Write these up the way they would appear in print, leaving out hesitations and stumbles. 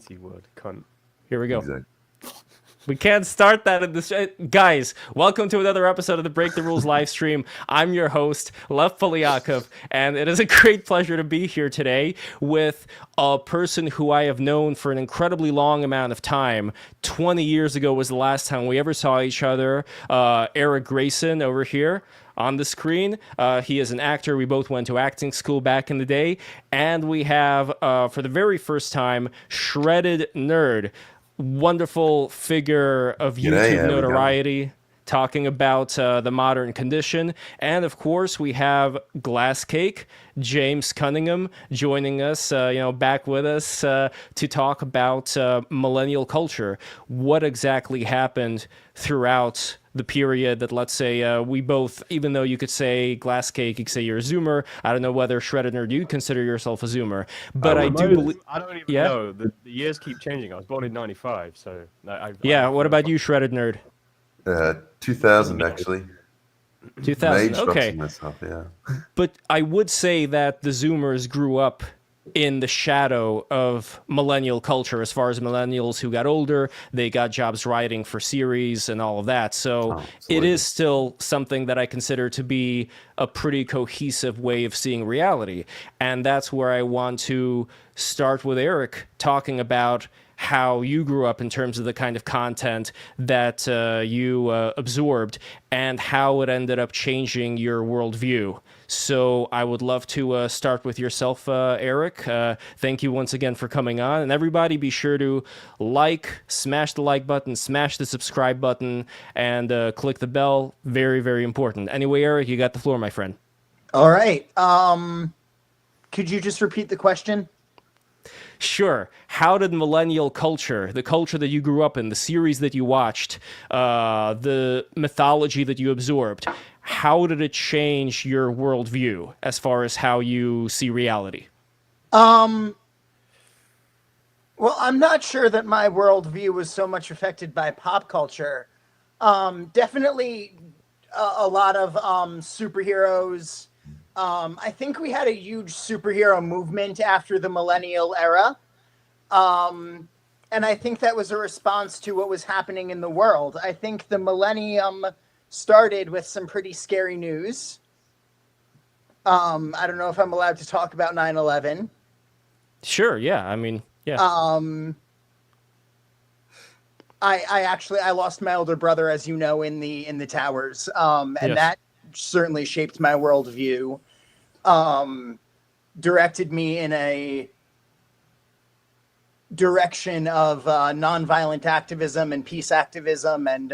fancy word, cunt. Here we go. Exactly. We can't start that in this. Guys, welcome to another episode of the Break the Rules live stream. I'm your host, Lev Polyakov, and it is a great pleasure to be here today with a person who I have known for an incredibly long amount of time. 20 years ago was the last time we ever saw each other. Eric Grayson over here on the screen. He is an actor. We both went to acting school back in the day. And we have, for the very first time, Shredded Nerd. Wonderful figure of YouTube notoriety, talking about the modern condition. And of course, we have Glasscake, James Cunningham, joining us, back with us to talk about millennial culture. What exactly happened throughout the period that, let's say, we both, even though you could say Glasscake, you could say you're a Zoomer. I don't know whether Shredded Nerd, you consider yourself a Zoomer, but I do believe. I don't even know. The years keep changing. I was born in '95, so. What about you, Shredded Nerd? 2000 actually. 2000. Okay. Myself, yeah. But I would say that the Zoomers grew up in the shadow of millennial culture. As far as millennials who got older, they got jobs writing for series and all of that. So it is still something that I consider to be a pretty cohesive way of seeing reality. And that's where I want to start with Eric, talking about how you grew up in terms of the kind of content that you absorbed and how it ended up changing your worldview. So I would love to start with yourself, Eric. Thank you once again for coming on. And everybody be sure to smash the like button, smash the subscribe button, and click the bell. Very, very important. Anyway, Eric, you got the floor, my friend. All right. Could you just repeat the question? Sure. How did millennial culture, the culture that you grew up in, the series that you watched, the mythology that you absorbed, how did it change your worldview as far as how you see reality? Well, I'm not sure that my worldview was so much affected by pop culture. Definitely a lot of superheroes. I think we had a huge superhero movement after the millennial era. And I think that was a response to what was happening in the world. I think the millennium started with some pretty scary news. I don't know if I'm allowed to talk about 9/11. Sure, yeah. I mean, yeah. I lost my older brother, as you know, in the towers. And Yes. that certainly shaped my worldview. Directed me in a direction of nonviolent activism and peace activism. And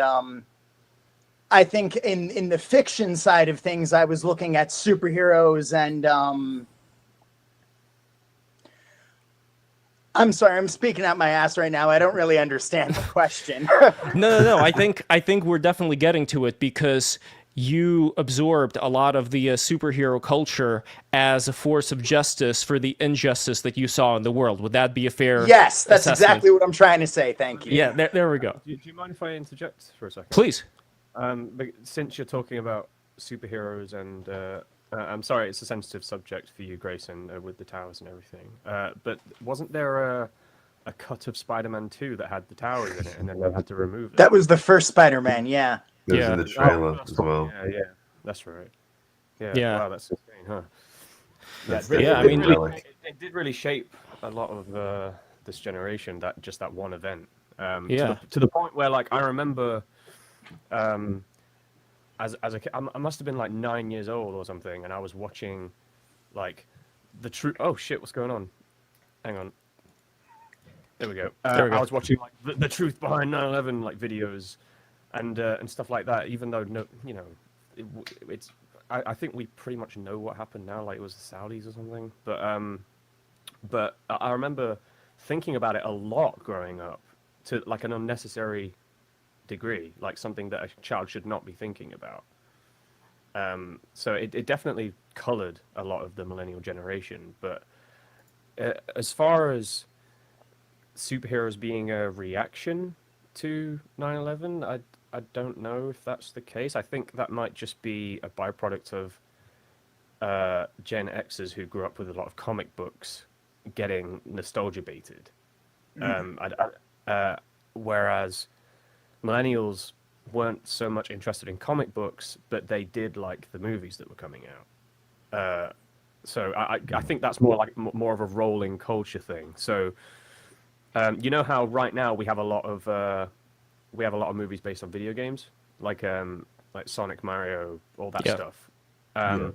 I think in the fiction side of things, I was looking at superheroes and I'm sorry, I'm speaking out my ass right now. I don't really understand the question. No. I think we're definitely getting to it because you absorbed a lot of the superhero culture as a force of justice for the injustice that you saw in the world. Would that be a fair Yes, that's assessment? exactly what I'm trying to say. Thank you. Yeah, there we go. Do you mind if I interject for a second? Please. But since you're talking about superheroes and I'm sorry, it's a sensitive subject for you, Grayson, with the towers and everything. But wasn't there a cut of Spider-Man 2 that had the towers in it, and then they had to remove it? That was the first Spider-Man, yeah. It was in the trailer as well. Yeah, that's right. Yeah. Wow, that's insane, huh? It did really shape a lot of this generation. That one event. To the point where, like, I remember, as a kid, I must have been like 9 years old or something, and I was watching, like, the true. Oh shit! What's going on? Hang on. There we go. I was watching like the truth behind 9/11 like videos, and stuff like that. Even though it's. I think we pretty much know what happened now. Like it was the Saudis or something. But I remember thinking about it a lot growing up, to like an unnecessary degree, like something that a child should not be thinking about. So it definitely colored a lot of the millennial generation. But as far as superheroes being a reaction to 9/11, I don't know if that's the case. I think that might just be a byproduct of Gen Xers who grew up with a lot of comic books getting nostalgia baited. Whereas millennials weren't so much interested in comic books, but they did like the movies that were coming out. So I think that's more of a rolling culture thing. So you know how right now we have a lot of movies based on video games, like Sonic, Mario, all that stuff. And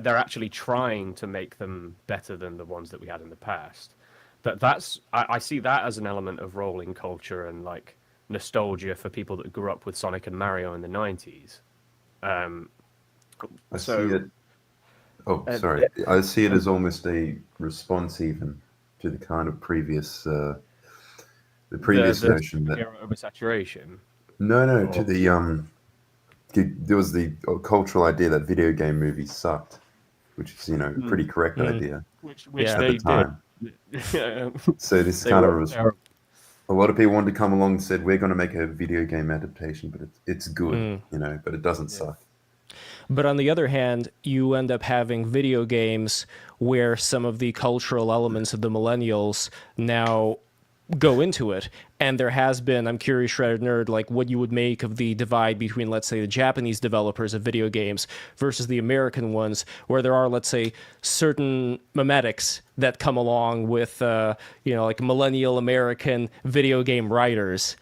they're actually trying to make them better than the ones that we had in the past. I see that as an element of rolling culture and like nostalgia for people that grew up with Sonic and Mario in the 90s. I see it. Oh, sorry. I see it as almost a response even to the kind of previous, the previous notion that oversaturation. No, to the there was the cultural idea that video game movies sucked, which is a pretty correct idea, which at they the time. did. So this kind of a lot of people wanted to come along and said we're going to make a video game adaptation, but it's good, but it doesn't suck. But on the other hand, you end up having video games where some of the cultural elements of the millennials now go into it. And there has been, I'm curious, Shredded Nerd, like what you would make of the divide between, let's say, the Japanese developers of video games versus the American ones, where there are, let's say, certain memetics that come along with, like millennial American video game writers.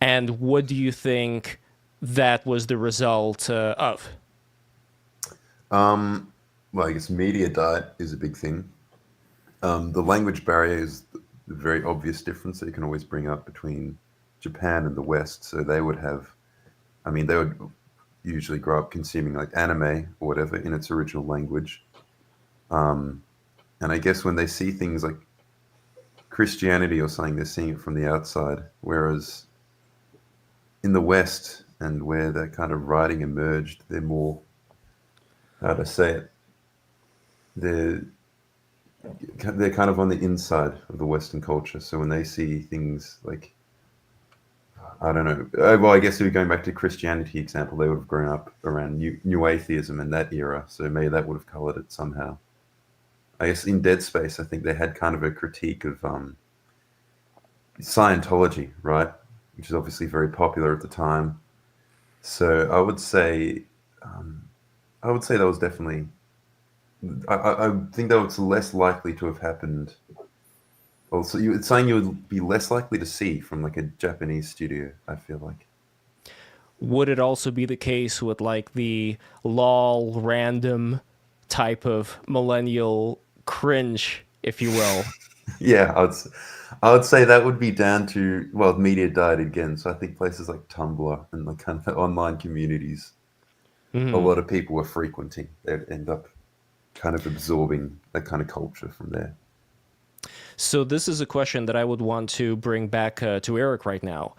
And what do you think that was the result of? Well, I guess media diet is a big thing. The language barrier is the very obvious difference that you can always bring up between Japan and the West. So they would usually grow up consuming like anime or whatever in its original language. And I guess when they see things like Christianity or something, they're seeing it from the outside. Whereas in the West and where that kind of writing emerged, they're more, how to say it, they're kind of on the inside of the Western culture. So when they see things like, I don't know, well, I guess if we're going back to Christianity example, they would have grown up around new atheism in that era. So maybe that would have colored it somehow. I guess in Dead Space, I think they had kind of a critique of Scientology, right? Which is obviously very popular at the time. So I would say that was definitely, I think that was less likely to have happened. Also, it's something you would be less likely to see from like a Japanese studio, I feel like. Would it also be the case with like the lol random type of millennial cringe, if you will? Yeah, I would say that would be down to, well, media died again. So I think places like Tumblr and like kind of online communities, a lot of people were frequenting. They'd end up kind of absorbing that kind of culture from there. So this is a question that I would want to bring back to Eric right now.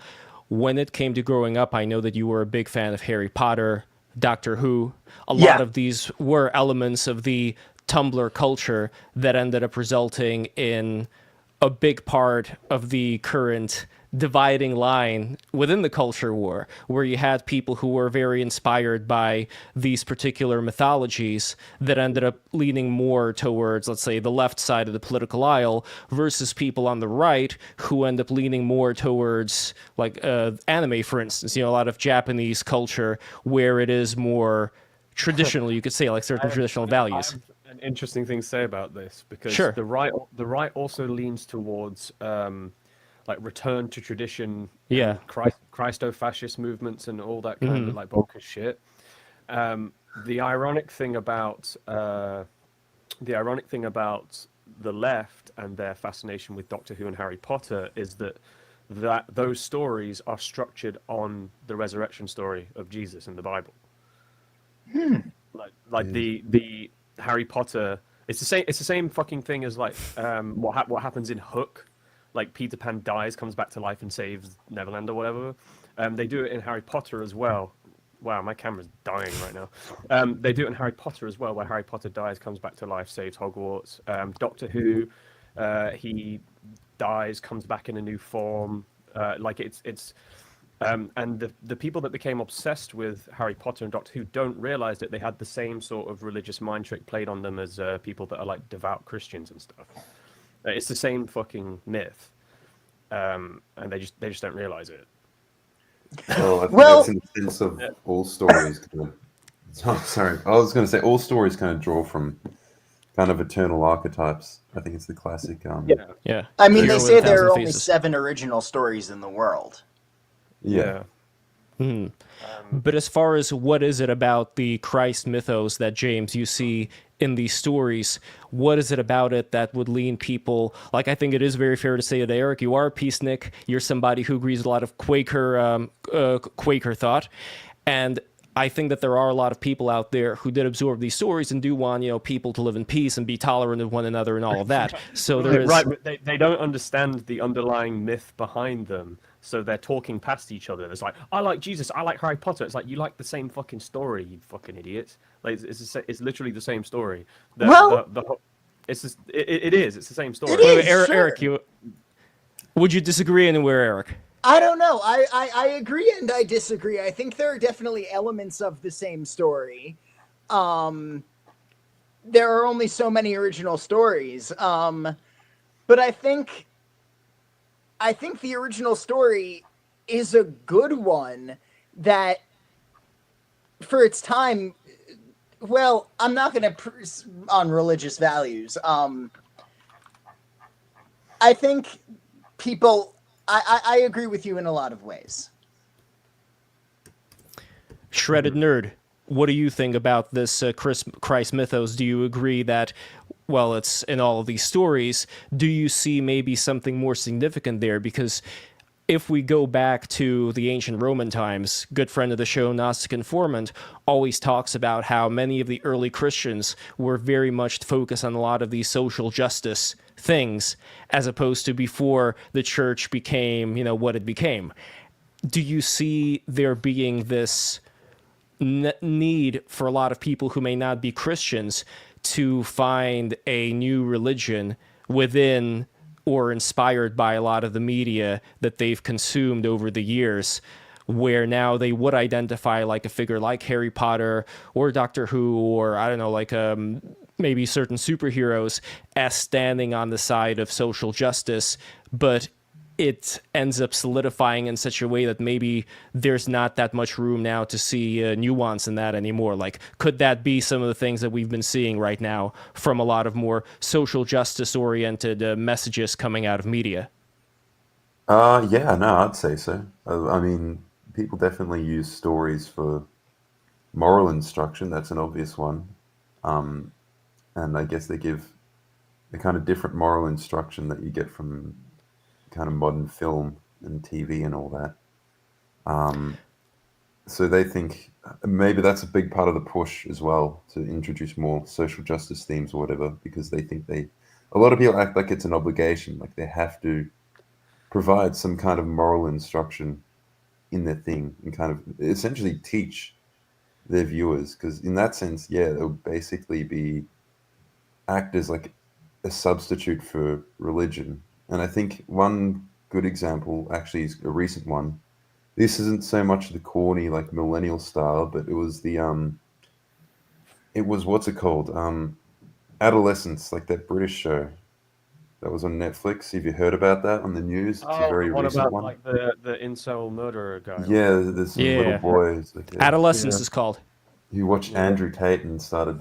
When it came to growing up, I know that you were a big fan of Harry Potter, Doctor Who. A lot of these were elements of the Tumblr culture that ended up resulting in a big part of the current dividing line within the culture war, where you had people who were very inspired by these particular mythologies that ended up leaning more towards, let's say, the left side of the political aisle versus people on the right who end up leaning more towards like anime, for instance, a lot of Japanese culture where it is more traditional, you could say, like certain traditional values. I have an interesting thing to say about this because the right also leans towards like return to tradition, Christo-fascist movements and all that kind of like bonkers shit. The ironic thing about the left and their fascination with Doctor Who and Harry Potter is that those stories are structured on the resurrection story of Jesus in the Bible. The Harry Potter, it's the same fucking thing as like what happens in Hook. Like Peter Pan dies, comes back to life and saves Neverland or whatever. They do it in Harry Potter as well. Wow, my camera's dying right now. They do it in Harry Potter as well, where Harry Potter dies, comes back to life, saves Hogwarts. Doctor Who, he dies, comes back in a new form. And the people that became obsessed with Harry Potter and Doctor Who don't realize that they had the same sort of religious mind trick played on them as people that are like devout Christians and stuff. It's the same fucking myth. and they just don't realize it. Well, I think Well- that's in the sense of all stories. Oh, sorry, I was going to say all stories kind of draw from kind of eternal archetypes. I think it's the classic. Yeah. I mean, Hero they with say a there thousand are only faces. 7 original stories in the world. Yeah. But as far as what is it about the Christ mythos that, James, you see in these stories, what is it about it that would lean people, like, I think it is very fair to say that, Eric, you are a peacenik, you're somebody who agrees with a lot of Quaker thought, and I think that there are a lot of people out there who did absorb these stories and do want, people to live in peace and be tolerant of one another and all of that. So there is... Right, but they don't understand the underlying myth behind them, so they're talking past each other. It's like, I like Jesus, I like Harry Potter. It's like, you like the same fucking story, you fucking idiots. Like, it's literally the same story. It's the same story. It is, Eric, sure. Eric, would you disagree anywhere, Eric? I don't know. I agree and I disagree. I think there are definitely elements of the same story. There are only so many original stories. But I think the original story is a good one that, for its time, well, I'm not going to on religious values. I think people... I agree with you in a lot of ways. Shredded Nerd, what do you think about this Christ mythos? Do you agree that, well, it's in all of these stories, do you see maybe something more significant there? Because if we go back to the ancient Roman times, good friend of the show, Gnostic Informant, always talks about how many of the early Christians were very much focused on a lot of these social justice things, as opposed to before the church became, what it became. Do you see there being this need for a lot of people who may not be Christians to find a new religion within or inspired by a lot of the media that they've consumed over the years, where now they would identify like a figure like Harry Potter or Doctor Who, or I don't know, like maybe certain superheroes as standing on the side of social justice, but it ends up solidifying in such a way that maybe there's not that much room now to see nuance in that anymore. Like, could that be some of the things that we've been seeing right now from a lot of more social justice-oriented messages coming out of media? Yeah, no, I'd say so. I mean, people definitely use stories for moral instruction. That's an obvious one. And I guess they give the kind of different moral instruction that you get from kind of modern film and TV and all that. So they think maybe that's a big part of the push as well, to introduce more social justice themes or whatever, because they think a lot of people act like it's an obligation, like they have to provide some kind of moral instruction in their thing and kind of essentially teach their viewers, because in that sense, yeah, they'll basically act as like a substitute for religion. And I think one good example actually is a recent one. This isn't so much the corny like Millennial style, but it was what's it called? Adolescence, like that British show that was on Netflix. Have you heard about that on the news? It's a very what recent about one. like the incel murderer guy? Yeah, there's some little boys. Like, Adolescence is called. You watched Andrew Tate and started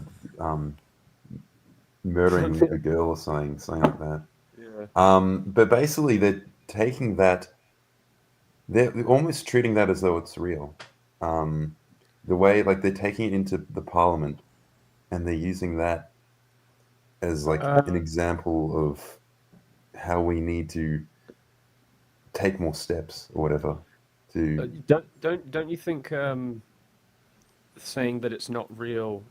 murdering a girl or something like that. Yeah. But basically, they're taking that. They're almost treating that as though it's real. The way, like, they're taking it into the parliament, and they're using that as like an example of how we need to take more steps or whatever. To Don't you think saying that it's not real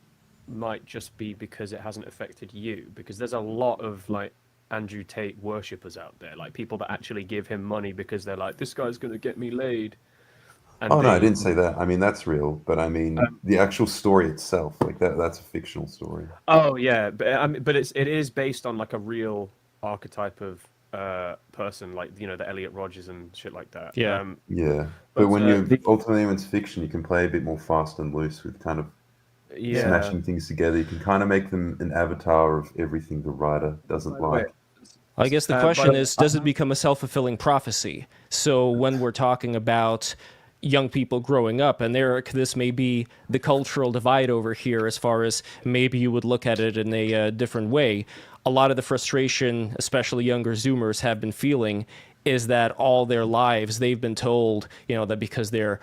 might just be because it hasn't affected you? Because there's a lot of like Andrew Tate worshippers out there, like people that actually give him money because they're like, this guy's gonna get me laid. And no, I didn't say that. I mean, that's real, but I mean the actual story itself, like that's a fictional story. Oh yeah, but it is based on like a real archetype of person, like the Elliot Rodgers and shit like that. Yeah. Yeah, but when ultimately when it's fiction, you can play a bit more fast and loose with kind of smashing things together. You can kind of make them an avatar of everything the writer doesn't like. I guess the question is, does it become a self-fulfilling prophecy? So when we're talking about young people growing up, and this may be the cultural divide over here as far as maybe you would look at it in a different way. A lot of the frustration, especially younger Zoomers, have been feeling is that all their lives they've been told, that because they're,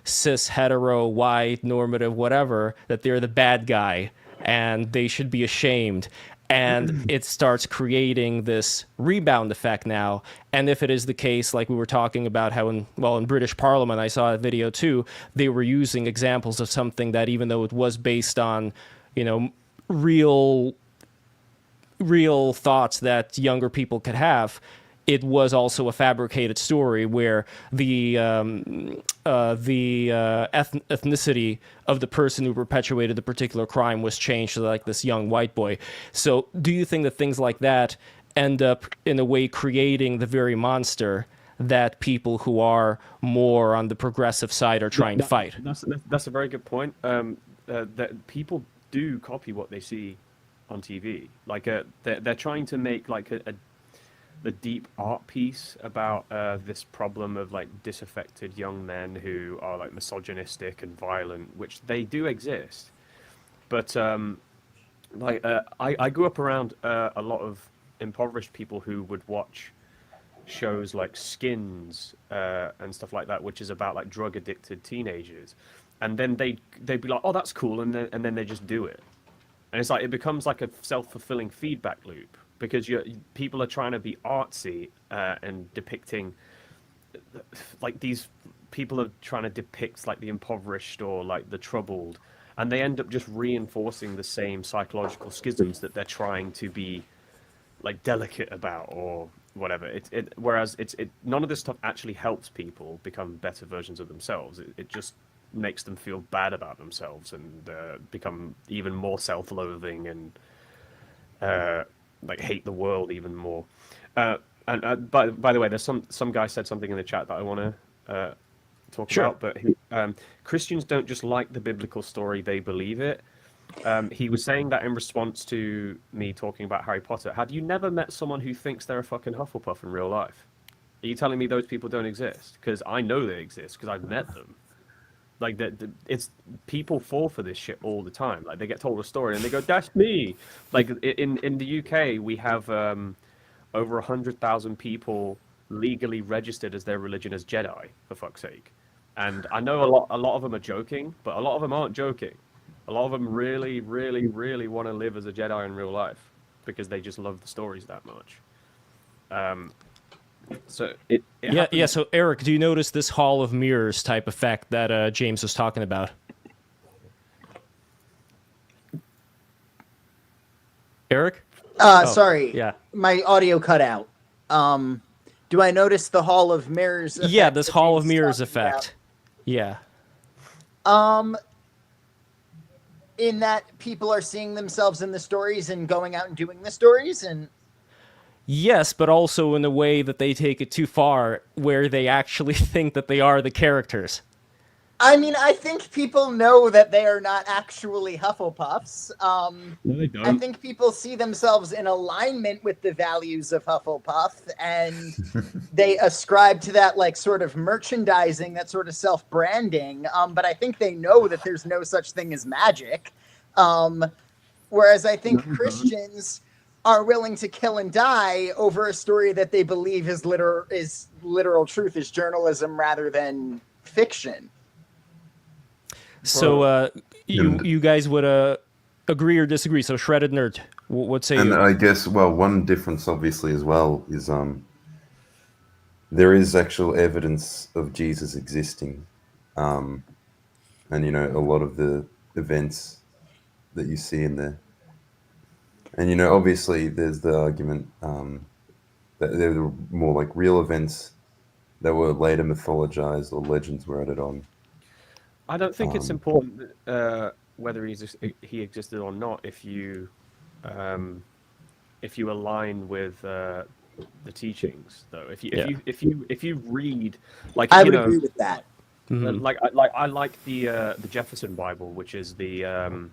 cis, hetero, white, normative, whatever, that they're the bad guy and they should be ashamed. And it starts creating this rebound effect now. And if it is the case, like we were talking about how in British Parliament, I saw a video too, they were using examples of something that even though it was based on, real thoughts that younger people could have, it was also a fabricated story where the ethnicity of the person who perpetuated the particular crime was changed to like this young white boy. So do you think that things like that end up in a way creating the very monster that people who are more on the progressive side are trying to fight? That's a very good point. That people do copy what they see on TV. Like they're trying to make like the deep art piece about this problem of like disaffected young men who are like misogynistic and violent, which they do exist. But I grew up around a lot of impoverished people who would watch shows like Skins and stuff like that, which is about like drug addicted teenagers, and then they'd be like, oh, that's cool, and then they just do it, and it's like it becomes like a self-fulfilling feedback loop. Because people are trying to be artsy and depicting, like these people are trying to depict like the impoverished or like the troubled, and they end up just reinforcing the same psychological schisms that they're trying to be like delicate about or whatever. Whereas none of this stuff actually helps people become better versions of themselves. It just makes them feel bad about themselves and become even more self-loathing and like hate the world even more. And by the way, there's some guy said something in the chat that I want to talk about. But Christians don't just like the biblical story; they believe it. He was saying that in response to me talking about Harry Potter. Have you never met someone who thinks they're a fucking Hufflepuff in real life? Are you telling me those people don't exist? Because I know they exist because I've met them. Like it's people fall for this shit all the time. Like they get told a story and they go, "That's me." Like in the UK, we have over 100,000 people legally registered as their religion as Jedi, for fuck's sake. And I know a lot of them are joking, but a lot of them aren't joking. A lot of them really, really, really want to live as a Jedi in real life because they just love the stories that much. So yeah. So Eric, do you notice this Hall of Mirrors type effect that James was talking about? Eric? Sorry. Yeah. My audio cut out. Do I notice the Hall of Mirrors effect? Yeah, this Hall of Mirrors effect. Yeah. In that people are seeing themselves in the stories and going out and doing the stories and... Yes, but also in a way that they take it too far, where they actually think that they are the characters. I mean, I think people know that they are not actually Hufflepuffs. No, they don't. I think people see themselves in alignment with the values of Hufflepuff, and they ascribe to that, like, sort of merchandising, that sort of self-branding. But I think they know that there's no such thing as magic. Whereas I think Christians are willing to kill and die over a story that they believe is literal truth, is journalism rather than fiction. So you guys would agree or disagree? So Shredded Nerd, what say you? And I guess, well, one difference obviously as well is there is actual evidence of Jesus existing. And, you know, a lot of the events that you see in there. And, you know, obviously there's the argument that there were more like real events that were later mythologized or legends were added on. I don't think it's important whether he existed or not if you align with the teachings, though. If you read, like, I would agree with that. Like I like the Jefferson Bible, which is the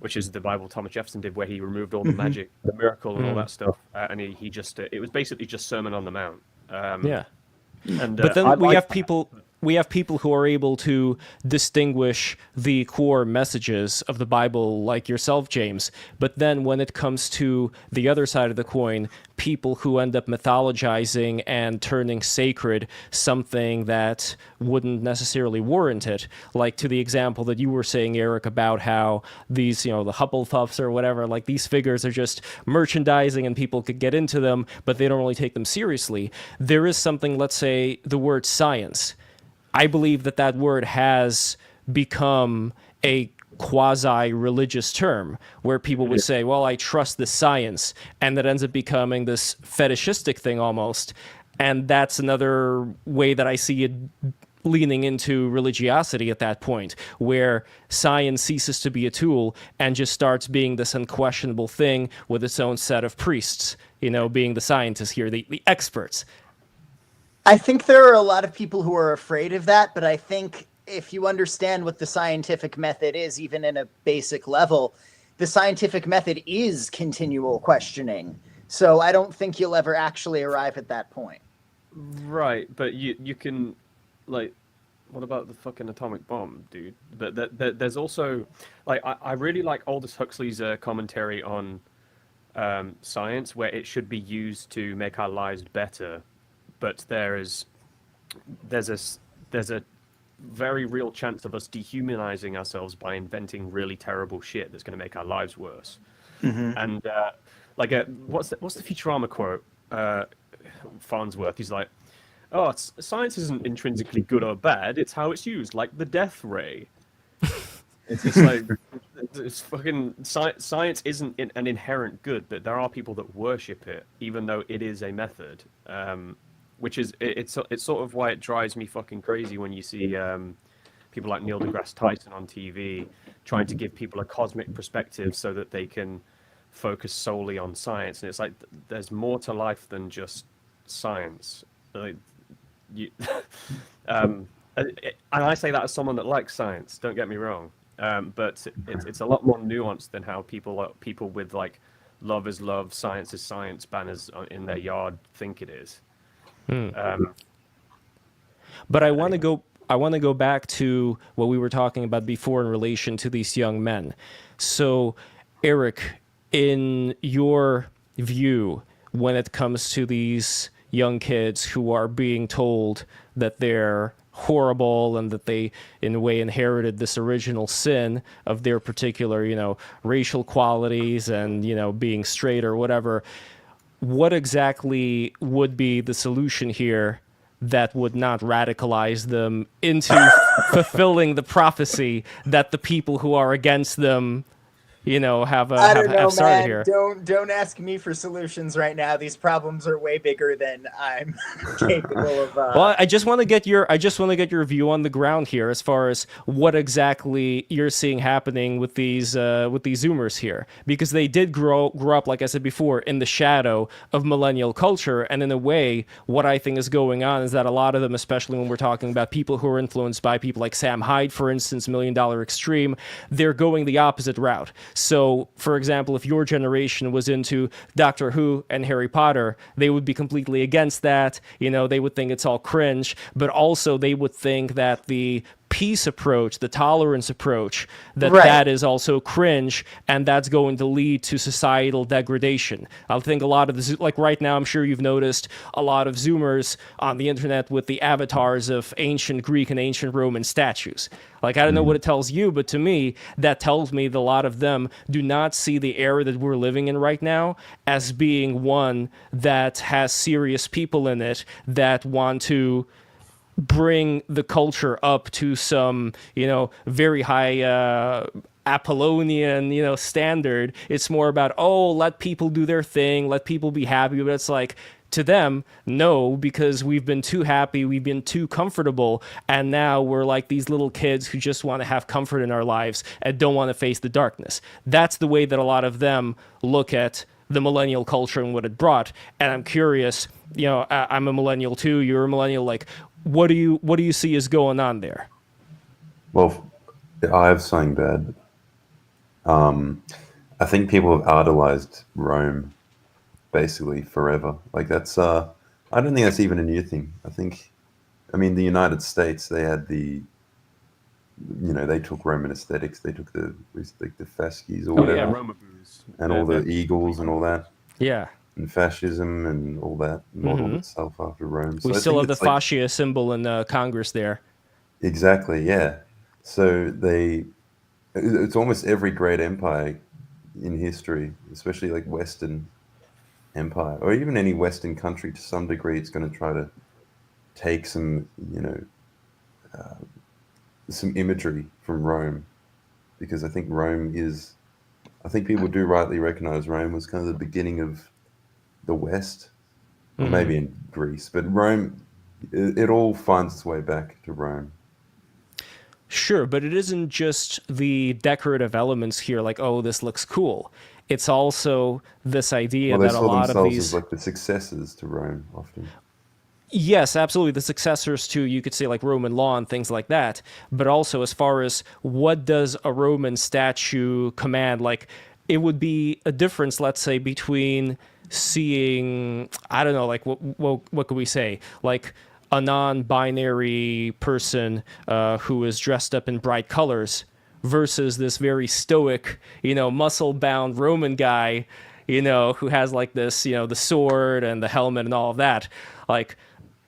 which is the Bible Thomas Jefferson did, where he removed all the magic, the miracle, and all that stuff, and he just it was basically just Sermon on the Mount. Yeah. And But then I we like have that. people who are able to distinguish the core messages of the Bible, like yourself, James. But then when it comes to the other side of the coin, people who end up mythologizing and turning sacred something that wouldn't necessarily warrant it, like to the example that you were saying, Eric, about how these, the Hufflepuffs or whatever, like these figures are just merchandising and people could get into them, but they don't really take them seriously. There is something, let's say, the word science. I believe that word has become a quasi-religious term where people would say, well, I trust the science, and that ends up becoming this fetishistic thing almost. And that's another way that I see it leaning into religiosity at that point, where science ceases to be a tool and just starts being this unquestionable thing with its own set of priests, being the scientists here, the experts. I think there are a lot of people who are afraid of that, but I think if you understand what the scientific method is, even in a basic level, the scientific method is continual questioning. So I don't think you'll ever actually arrive at that point. Right, but you can, like, what about the fucking atomic bomb, dude? But there's also, like, I really like Aldous Huxley's commentary on science, where it should be used to make our lives better. But there's a very real chance of us dehumanizing ourselves by inventing really terrible shit that's going to make our lives worse. And what's the Futurama quote? Farnsworth, he's like, "Oh, science isn't intrinsically good or bad; it's how it's used, like the death ray." It's like it's fucking science isn't an inherent good, but there are people that worship it, even though it is a method. Which is it's sort of why it drives me fucking crazy when you see people like Neil deGrasse Tyson on TV trying to give people a cosmic perspective so that they can focus solely on science. And it's like there's more to life than just science. And I say that as someone that likes science. Don't get me wrong, but it's a lot more nuanced than how people with like "love is love, science is science" banners in their yard think it is. But I want to go back to what we were talking about before in relation to these young men. So, Eric, in your view, when it comes to these young kids who are being told that they're horrible and that they, in a way, inherited this original sin of their particular, racial qualities and, being straight or whatever, what exactly would be the solution here that would not radicalize them into fulfilling the prophecy that the people who are against them, have started man. here? Don't ask me for solutions right now. These problems are way bigger than I'm capable of. Well, I just want to get your view on the ground here, as far as what exactly you're seeing happening with these Zoomers here, because they did grow up, like I said before, in the shadow of millennial culture, and in a way, what I think is going on is that a lot of them, especially when we're talking about people who are influenced by people like Sam Hyde, for instance, $1 Million Extreme, they're going the opposite route. So, for example, if your generation was into Doctor Who and Harry Potter, they would be completely against that. They would think it's all cringe, but also they would think that the peace approach, the tolerance approach, that is also cringe, and that's going to lead to societal degradation. I think a lot of the, like right now, I'm sure you've noticed a lot of Zoomers on the internet with the avatars of ancient Greek and ancient Roman statues. Like, I don't know what it tells you, but to me, that tells me that a lot of them do not see the era that we're living in right now as being one that has serious people in it that want to bring the culture up to some, very high Apollonian, standard. It's more about, let people do their thing, let people be happy. But it's like, to them, no, because we've been too happy, we've been too comfortable, and now we're like these little kids who just want to have comfort in our lives and don't want to face the darkness. That's the way that a lot of them look at the millennial culture and what it brought. And I'm curious, I'm a millennial too, you're a millennial, like, what do you see is going on there? Well, I have something bad. I think people have idolized Rome basically forever. Like that's I don't think that's even a new thing. I mean the United States, they had they took Roman aesthetics, they took the fasces or Oh whatever, yeah, Roma booze. and all the eagles and all that, Yeah. and fascism and all that modeled itself after Rome. We So I still think have the it's like fascia symbol in Congress there. exactly, yeah. So it's almost every great empire in history, especially like Western empire or even any Western country to some degree, it's going to try to take some imagery from Rome, because I think people do rightly recognize Rome was kind of the beginning of the West, or maybe in Greece, but Rome, it all finds its way back to Rome. Sure, but it isn't just the decorative elements here, like, oh, this looks cool. It's also this idea Well, they that a saw lot of themselves these. as like the successors to Rome often. Yes, absolutely. The successors to, you could say, like Roman law and things like that. But also, as far as what does a Roman statue command, like, it would be a difference, let's say, between seeing, I don't know, like, what could we say? Like, a non-binary person who is dressed up in bright colors versus this very stoic, muscle-bound Roman guy, who has like this, the sword and the helmet and all of that. Like,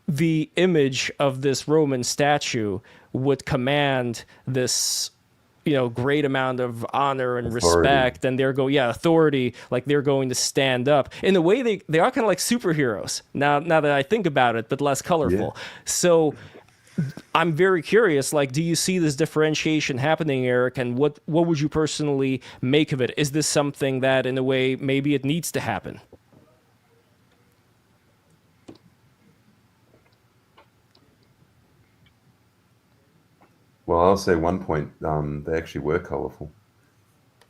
the image of this Roman statue would command this, great amount of honor and Authority. respect, and authority. Like, they're going to stand up in a way. They are kind of like superheroes now that I think about it, but less colorful. Yeah. So I'm very curious, like, do you see this differentiation happening, Eric? And what would you personally make of it? Is this something that, in a way, maybe it needs to happen? Well, I'll say one point, they actually were colorful.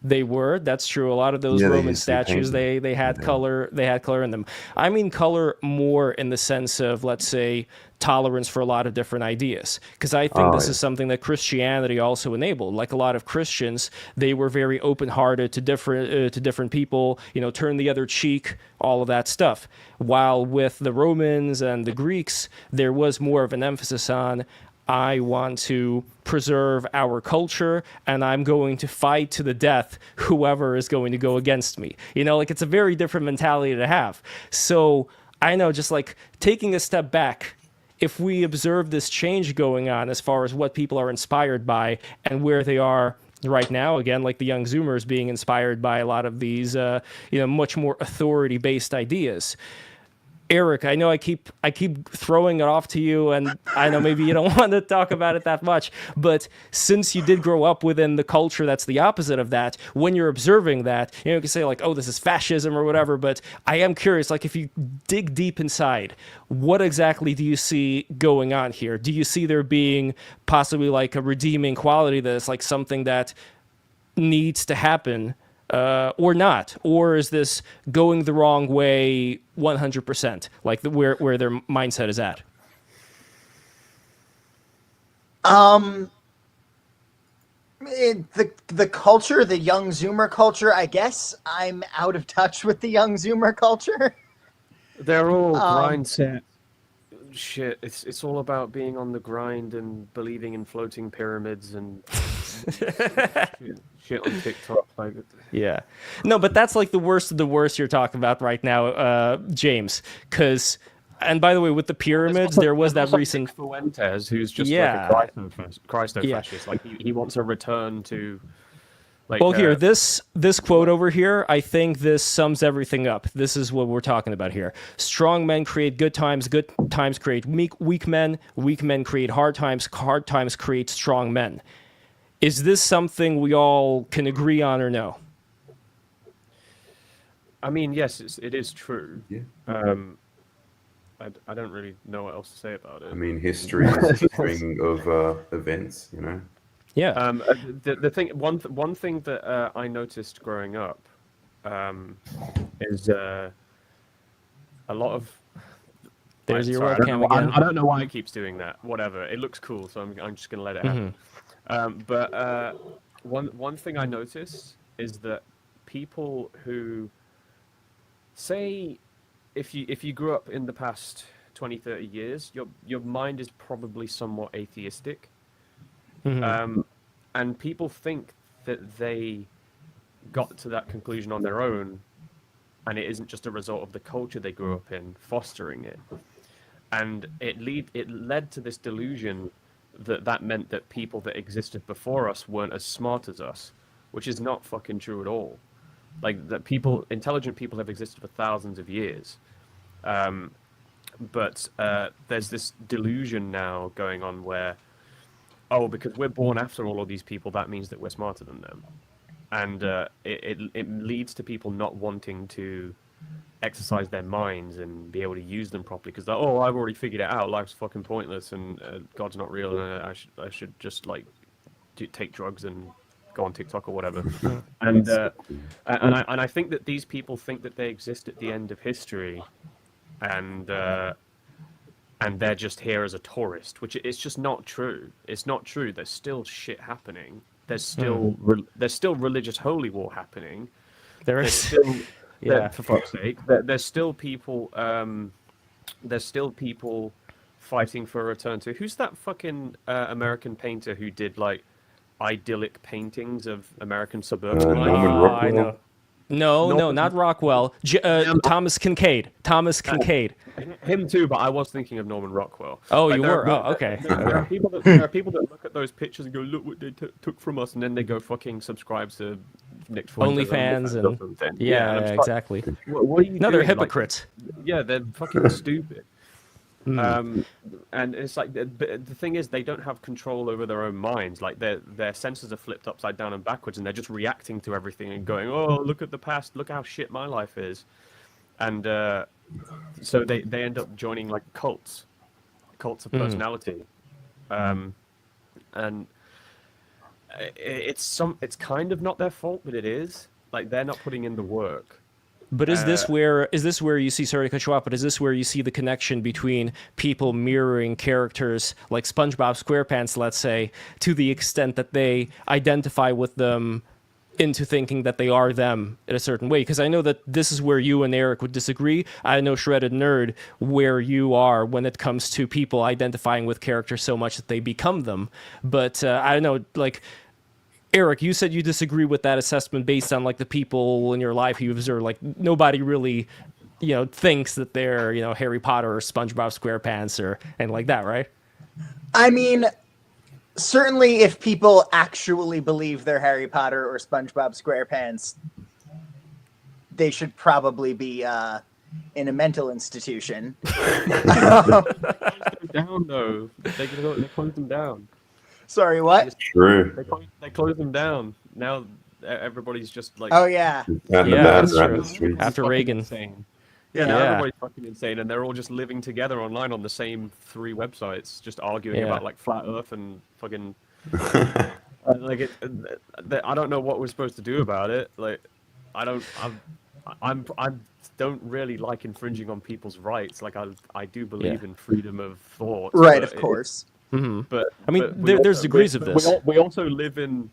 They were. That's true. A lot of those Yeah, they Roman used to be statues, painted. they had color. They had color in them. I mean, color more in the sense of, let's say, tolerance for a lot of different ideas. Because I think this is something that Christianity also enabled. Like, a lot of Christians, they were very open-hearted to different people. Turn the other cheek, all of that stuff. While with the Romans and the Greeks, there was more of an emphasis on, I want to preserve our culture, and I'm going to fight to the death whoever is going to go against me. Like, it's a very different mentality to have. So I know, just like taking a step back, if we observe this change going on as far as what people are inspired by and where they are right now, again, like the young Zoomers being inspired by a lot of these, much more authority-based ideas. Eric, I know I keep throwing it off to you, and I know maybe you don't want to talk about it that much, but since you did grow up within the culture that's the opposite of that, when you're observing that, you can say like, oh, this is fascism or whatever, but I am curious, like, if you dig deep inside, what exactly do you see going on here? Do you see there being possibly like a redeeming quality that's like something that needs to happen? Or not? Or is this going the wrong way 100%, like where their mindset is at? The culture, the young Zoomer culture, I guess I'm out of touch with the young Zoomer culture. They're all grind set shit. It's all about being on the grind and believing in floating pyramids and shit on TikTok. Like, Yeah. No, but that's like the worst of the worst you're talking about right now, James. Because, and by the way, with the pyramids, there was that recent Fuentes, who's just Yeah. like a Christo Yeah. fascist. Like he wants a return to. Like, Well, here, this quote over here, I think this sums everything up. This is what we're talking about here. Strong men create good times create weak men create hard times create strong men. Is this something we all can agree on or no? I mean, yes, it is true. Yeah. I don't really know what else to say about it. I mean, history is a string of events, Yeah. The thing, one thing that I noticed growing up is a lot of. There's your sorry, webcam again. I don't know why it keeps doing that. Whatever, it looks cool, so I'm just gonna let it happen. But one thing I noticed is that people who say, if you grew up in the past 20, 30 years, your mind is probably somewhat atheistic. And people think that they got to that conclusion on their own, and it isn't just a result of the culture they grew up in fostering it. And it led to this delusion that meant that people that existed before us weren't as smart as us, which is not fucking true at all. Like, that intelligent people have existed for thousands of years. But there's this delusion now going on where, oh, because we're born after all of these people, that means that we're smarter than them. And it leads to people not wanting to exercise their minds and be able to use them properly, because they're, oh, I've already figured it out, life's fucking pointless, and God's not real, and I should just like take drugs and go on TikTok or whatever. And I think that these people think that they exist at the end of history, and they're just here as a tourist, which it's just not true. It's not true. There's still shit happening. There's still religious holy war happening. There's still yeah, for fuck's sake. There's still people. There's still people fighting for a return to. Who's that fucking American painter who did like idyllic paintings of American suburban life? Norman Rockwell. I know. No, not Rockwell. Thomas Kincaid. Him too, but I was thinking of Norman Rockwell. Oh, like, you were? Oh, okay. There are people that look at those pictures and go, look what they took from us, and then they go fucking subscribe to Nick OnlyFans and yeah, exactly. What are you no, they're doing? hypocrites. Like, yeah, they're fucking stupid. And it's like the thing is, they don't have control over their own minds. Like their senses are flipped upside down and backwards, and they're just reacting to everything and going, "Oh, look at the past! Look how shit my life is." And so they end up joining like cults of personality, and it's kind of not their fault, but it is. Like, they're not putting in the work. But is this where you see, sorry to cut you off, but is this where you see the connection between people mirroring characters like SpongeBob SquarePants, let's say, to the extent that they identify with them into thinking that they are them in a certain way? Because I know that this is where you and Eric would disagree. I know, Shredded Nerd, where you are when it comes to people identifying with characters so much that they become them. But I don't know, like, Eric, you said you disagree with that assessment based on like the people in your life you observe. Like, nobody really, thinks that they're, Harry Potter or SpongeBob SquarePants or anything like that, right? I mean, certainly if people actually believe they're Harry Potter or SpongeBob SquarePants, they should probably be in a mental institution. Down though, they closed them down. Sorry, what? True. They closed them down. Now everybody's just like, oh yeah, after Reagan. Insane. Yeah, now everybody's fucking insane, and they're all just living together online on the same 3 websites, just arguing about like flat Earth and fucking like I don't know what we're supposed to do about it. Like, I don't really like infringing on people's rights. Like, I do believe in freedom of thought. Right, of course. But I mean, there's degrees of this. We also live in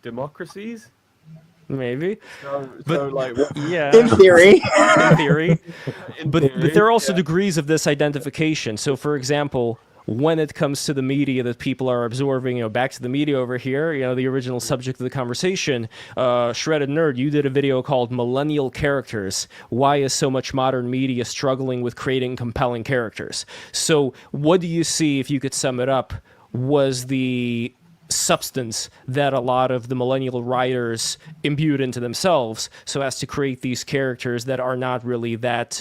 democracies. Maybe. So like, yeah. In theory. But there are also degrees of this identification. So, for example, when it comes to the media that people are absorbing, back to the media over here, the original subject of the conversation, Shredded Nerd, you did a video called Millennial Characters. Why is so much modern media struggling with creating compelling characters? So what do you see, if you could sum it up, was the substance that a lot of the millennial writers imbued into themselves so as to create these characters that are not really that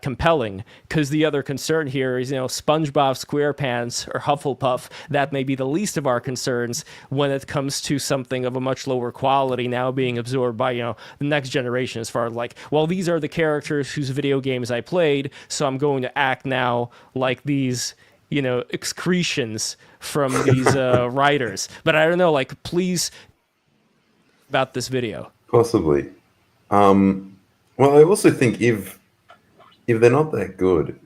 compelling? Because the other concern here is, SpongeBob SquarePants or Hufflepuff, that may be the least of our concerns when it comes to something of a much lower quality now being absorbed by, the next generation, as far as like, well, these are the characters whose video games I played, so I'm going to act now like these, excretions from these writers. But I don't know, like, please, about this video. Possibly. Well, I also think if they're not that good,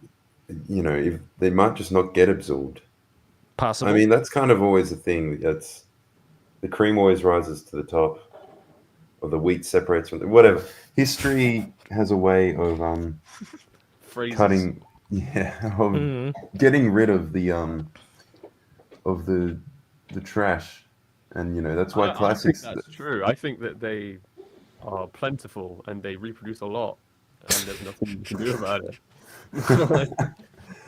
if they might just not get absorbed. Possible. I mean, that's kind of always the thing. That's the cream always rises to the top. or the wheat separates from whatever. History has a way of Phrases. cutting, of getting rid of the trash, and that's why I don't classics. think that's true. I think that they are plentiful and they reproduce a lot, and there's nothing you can do about it.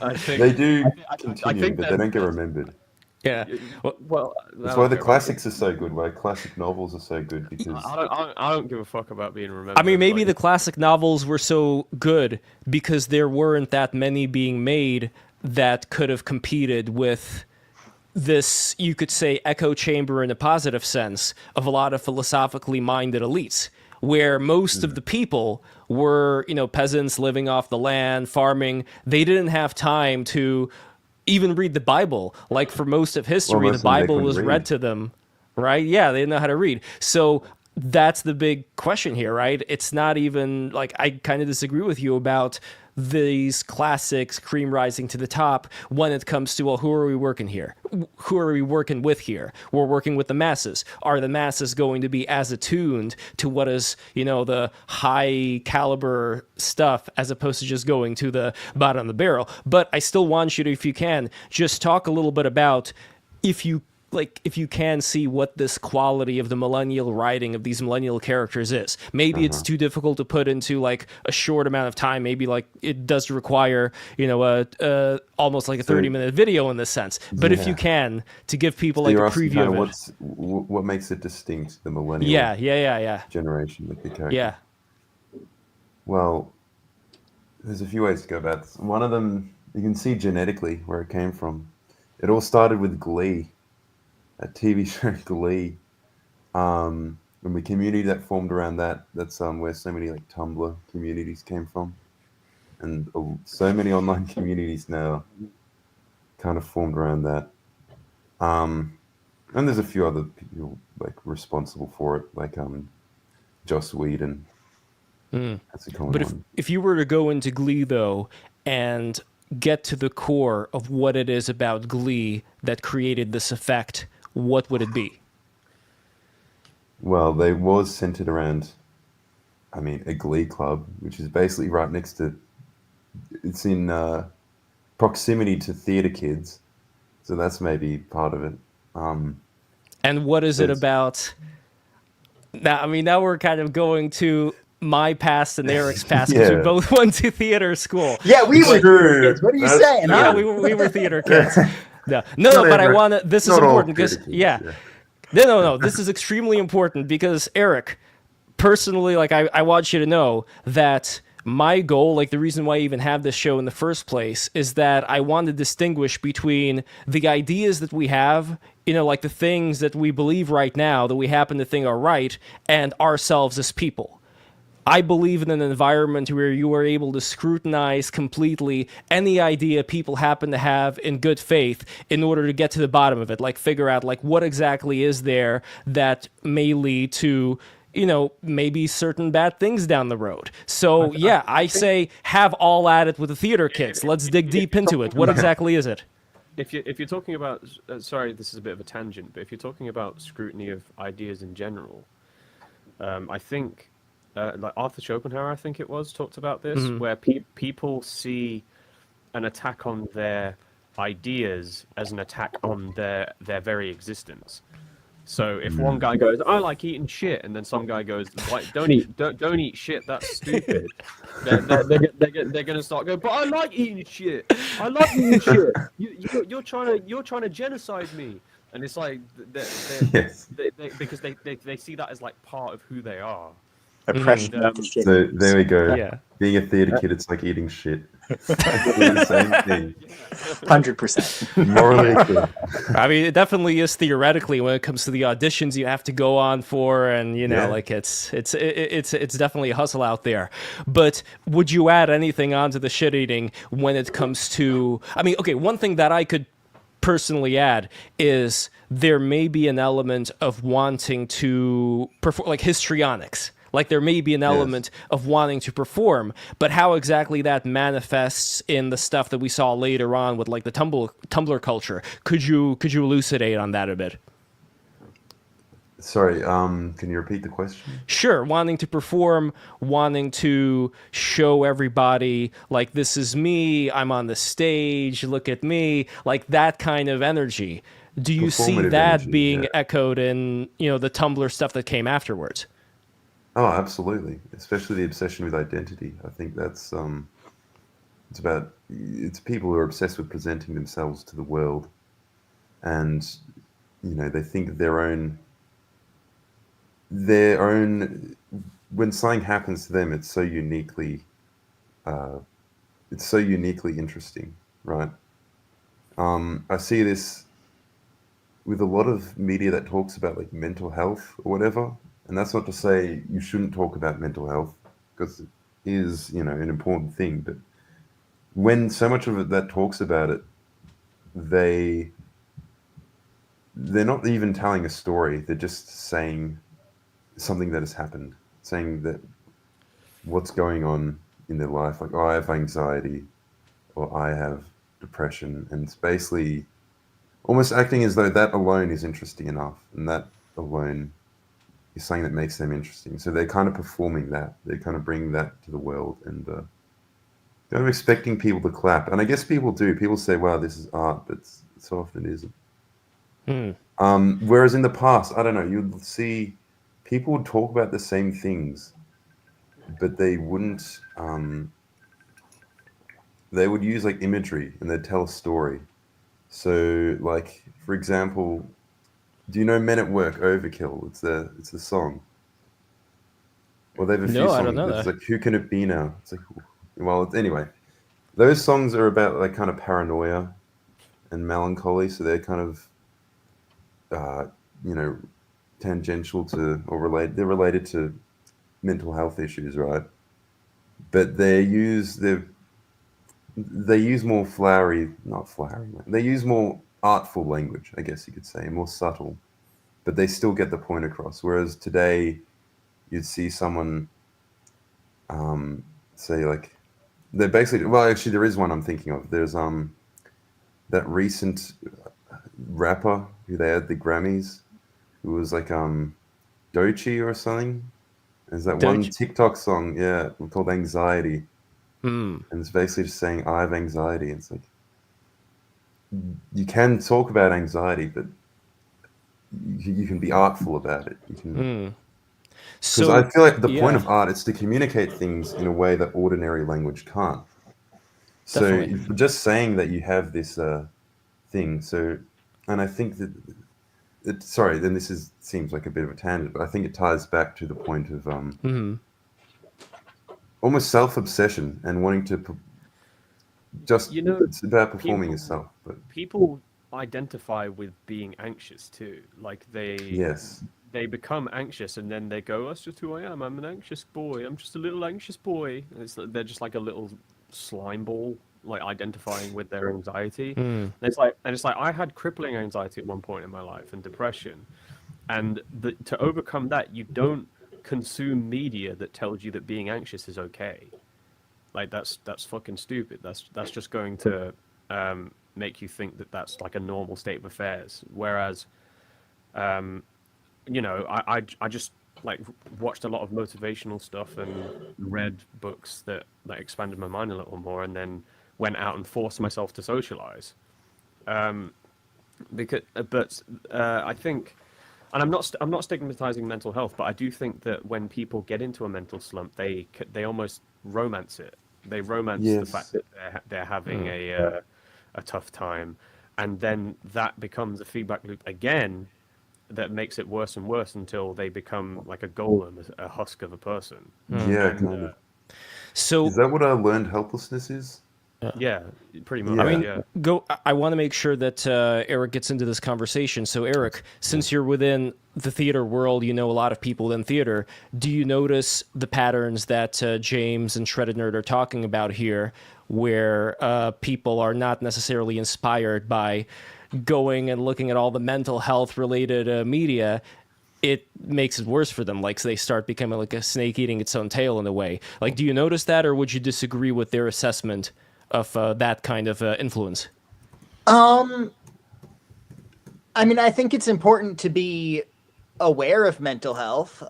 I think They do I continue, think but they don't get remembered. Yeah. Well, That's why the classics are so good. Why classic novels are so good, because I don't give a fuck about being remembered. I mean, maybe like, the classic novels were so good because there weren't that many being made that could have competed with this, you could say, echo chamber in a positive sense of a lot of philosophically minded elites, where most of the people were, peasants living off the land, farming. They didn't have time to even read the Bible. Like for most of history, most the of them, they Bible couldn't was read. read to them, right? Yeah, they didn't know how to read. So that's the big question here, right? It's not even like, I kind of disagree with you about these classics cream rising to the top when it comes to, well, who are we working here? Who are we working with here? We're working with the masses. Are the masses going to be as attuned to what is, the high caliber stuff as opposed to just going to the bottom of the barrel? But I still want you to, if you can, just talk a little bit about if you can see what this quality of the millennial writing of these millennial characters is. Maybe it's too difficult to put into like a short amount of time. Maybe like it does require, almost like a 30-minute video in this sense. But if you can, to give people So like a you're asking preview kind of of it. what makes it distinct, the millennial Yeah. generation, like the character. Yeah. Well, there's a few ways to go about this. One of them, you can see genetically where it came from. It all started with Glee, a TV show, Glee. And the community that formed around that's where so many like Tumblr communities came from. And so many online communities now kind of formed around that. And there's a few other people like responsible for it, like Joss Whedon. That's a common But one. if you were to go into Glee, though, and get to the core of what it is about Glee that created this effect, what would it be? Well, they was centered around, a Glee club, which is basically right next to, it's in proximity to theater kids. So that's maybe part of it. And what is it about? Now we're kind of going to my past and Eric's past because we both went to theater school. Yeah, we were kids. What are you saying? Yeah, Huh? we were theater kids. No, but I want to. This is important because No. This is extremely important because Eric, personally, like I want you to know that my goal, like the reason why I even have this show in the first place, is that I want to distinguish between the ideas that we have, like the things that we believe right now that we happen to think are right, and ourselves as people. I believe in an environment where you are able to scrutinize completely any idea people happen to have in good faith in order to get to the bottom of it, like figure out like what exactly is there that may lead to, maybe certain bad things down the road. So I say have all at it with the theater kids. Let's dig deep into it. What exactly is it? If you're talking about, sorry, this is a bit of a tangent, but if you're talking about scrutiny of ideas in general, I think. Like Arthur Schopenhauer, I think it was, talked about this, where people see an attack on their ideas as an attack on their very existence. So if one guy goes, "I like eating shit," and then some guy goes, "Like, don't eat shit, that's stupid," they're gonna start going, "But I like eating shit. I like eating shit. You're trying to genocide me." And it's like because they see that as like part of who they are. Oppression of the shit. So there we go. Yeah. Being a theater kid, it's like eating shit. The same thing. 100%. Morally true. I mean, it definitely is theoretically when it comes to the auditions you have to go on for, and like it's definitely a hustle out there. But would you add anything onto the shit eating when it comes to? I mean, okay, one thing that I could personally add is there may be an element of wanting to perform, like histrionics. Like there may be an element of wanting to perform, but how exactly that manifests in the stuff that we saw later on with like the Tumblr culture, could you elucidate on that a bit? Sorry, can you repeat the question? Sure, wanting to perform, wanting to show everybody, like, this is me, I'm on the stage, look at me, like that kind of energy. Do you see Performative that energy, being yeah. echoed in, the Tumblr stuff that came afterwards? Oh, absolutely. Especially the obsession with identity. I think that's it's people who are obsessed with presenting themselves to the world, and they think their own when something happens to them, it's so uniquely interesting, right? I see this with a lot of media that talks about like mental health or whatever, and that's not to say you shouldn't talk about mental health, because it is, an important thing. But when so much of it that talks about it, they're not even telling a story. They're just saying something that has happened, saying that what's going on in their life, like, oh, I have anxiety or I have depression, and it's basically almost acting as though that alone is interesting enough, and that alone is something that makes them interesting. So they're kind of performing that. They're kind of bringing that to the world, and kind of expecting people to clap. And I guess people do. People say, "Wow, this is art," but so often it isn't. Whereas in the past, I don't know, you'd see people would talk about the same things, but they wouldn't. They would use like imagery, and they'd tell a story. So, like, for example, do you know "Men at Work"? Overkill. It's the song. Well, they have a few No, I don't songs. know It's that. like "Who Can It Be Now?" It's like, well, anyway, those songs are about like kind of paranoia and melancholy. So they're kind of, uh, you know, tangential to or related. They're related to mental health issues, right? But they use more not flowery. They use more artful language, I guess you could say, more subtle. But they still get the point across. Whereas today, you'd see someone say like they're basically, well, actually there is one I'm thinking of. There's that recent rapper who they had the Grammys, who was like Doechii or something. There's that one Don't TikTok song, yeah, called Anxiety. Hmm. And it's basically just saying I have anxiety. It's like you can talk about anxiety, but you can be artful about it. You can, because I So, feel like the point yeah, of art is to communicate things in a way that ordinary language can't. So definitely. if you're just saying that you have this thing, so, and I think that sorry, then this seems like a bit of a tangent, but I think it ties back to the point of almost self-obsession and wanting to just, You know, it's about performing people yourself. But people identify with being anxious too. Like yes, they become anxious and then they go, "That's just who I am. I'm an anxious boy. I'm just a little anxious boy." And they're just like a little slime ball, like identifying with their anxiety. And it's like I had crippling anxiety at one point in my life and depression, and to overcome that, you don't consume media that tells you that being anxious is okay. Like that's fucking stupid. That's just going to make you think that that's like a normal state of affairs. Whereas, I just like watched a lot of motivational stuff and read books that expanded my mind a little more, and then went out and forced myself to socialize. But I think, and I'm not stigmatizing mental health, but I do think that when people get into a mental slump, they almost romance it. They romance the fact yes, that they're having a tough time, and then that becomes a feedback loop again that makes it worse and worse until they become like a golem, a husk of a person. yeah, And kind of. Is So, that what learned helplessness is? yeah, pretty I much, Yeah. mean, yeah. I want to make sure that Eric gets into this conversation. So, Eric, since you're within the theater world, you know a lot of people in theater. Do you notice the patterns that James and Shredded Nerd are talking about here, where people are not necessarily inspired by going and looking at all the mental health related media? It makes it worse for them. Like, they start becoming like a snake eating its own tail in a way. Like, do you notice that, or would you disagree with their assessment of that kind of influence? Um, I mean, I think it's important to be aware of mental health.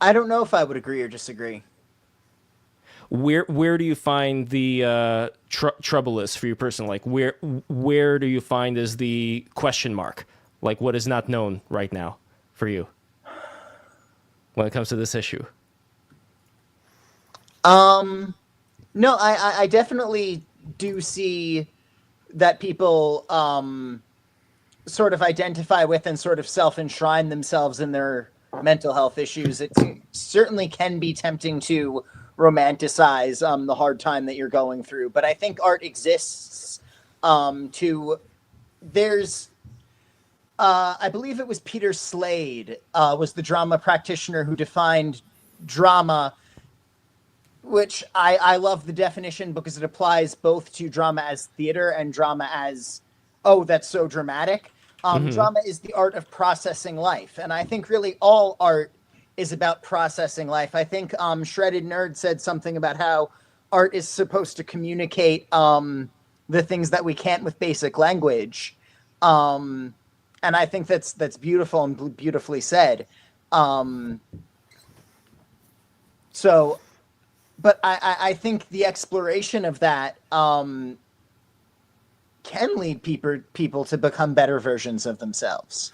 I don't know if I would agree or disagree. Where do you find the trouble is for you personally? Like where do you find is the question mark? Like what is not known right now for you when it comes to this issue? No, I definitely do see that people sort of identify with and sort of self-enshrine themselves in their mental health issues. It certainly can be tempting to romanticize the hard time that you're going through, but I think art exists there's I believe it was Peter Slade was the drama practitioner who defined drama, which I love the definition because it applies both to drama as theater and drama as, oh, that's so dramatic. Drama is the art of processing life. And I think really all art is about processing life. I think Shredded Nerd said something about how art is supposed to communicate the things that we can't with basic language. And I think that's beautiful and beautifully said. But I think the exploration of that can lead people to become better versions of themselves.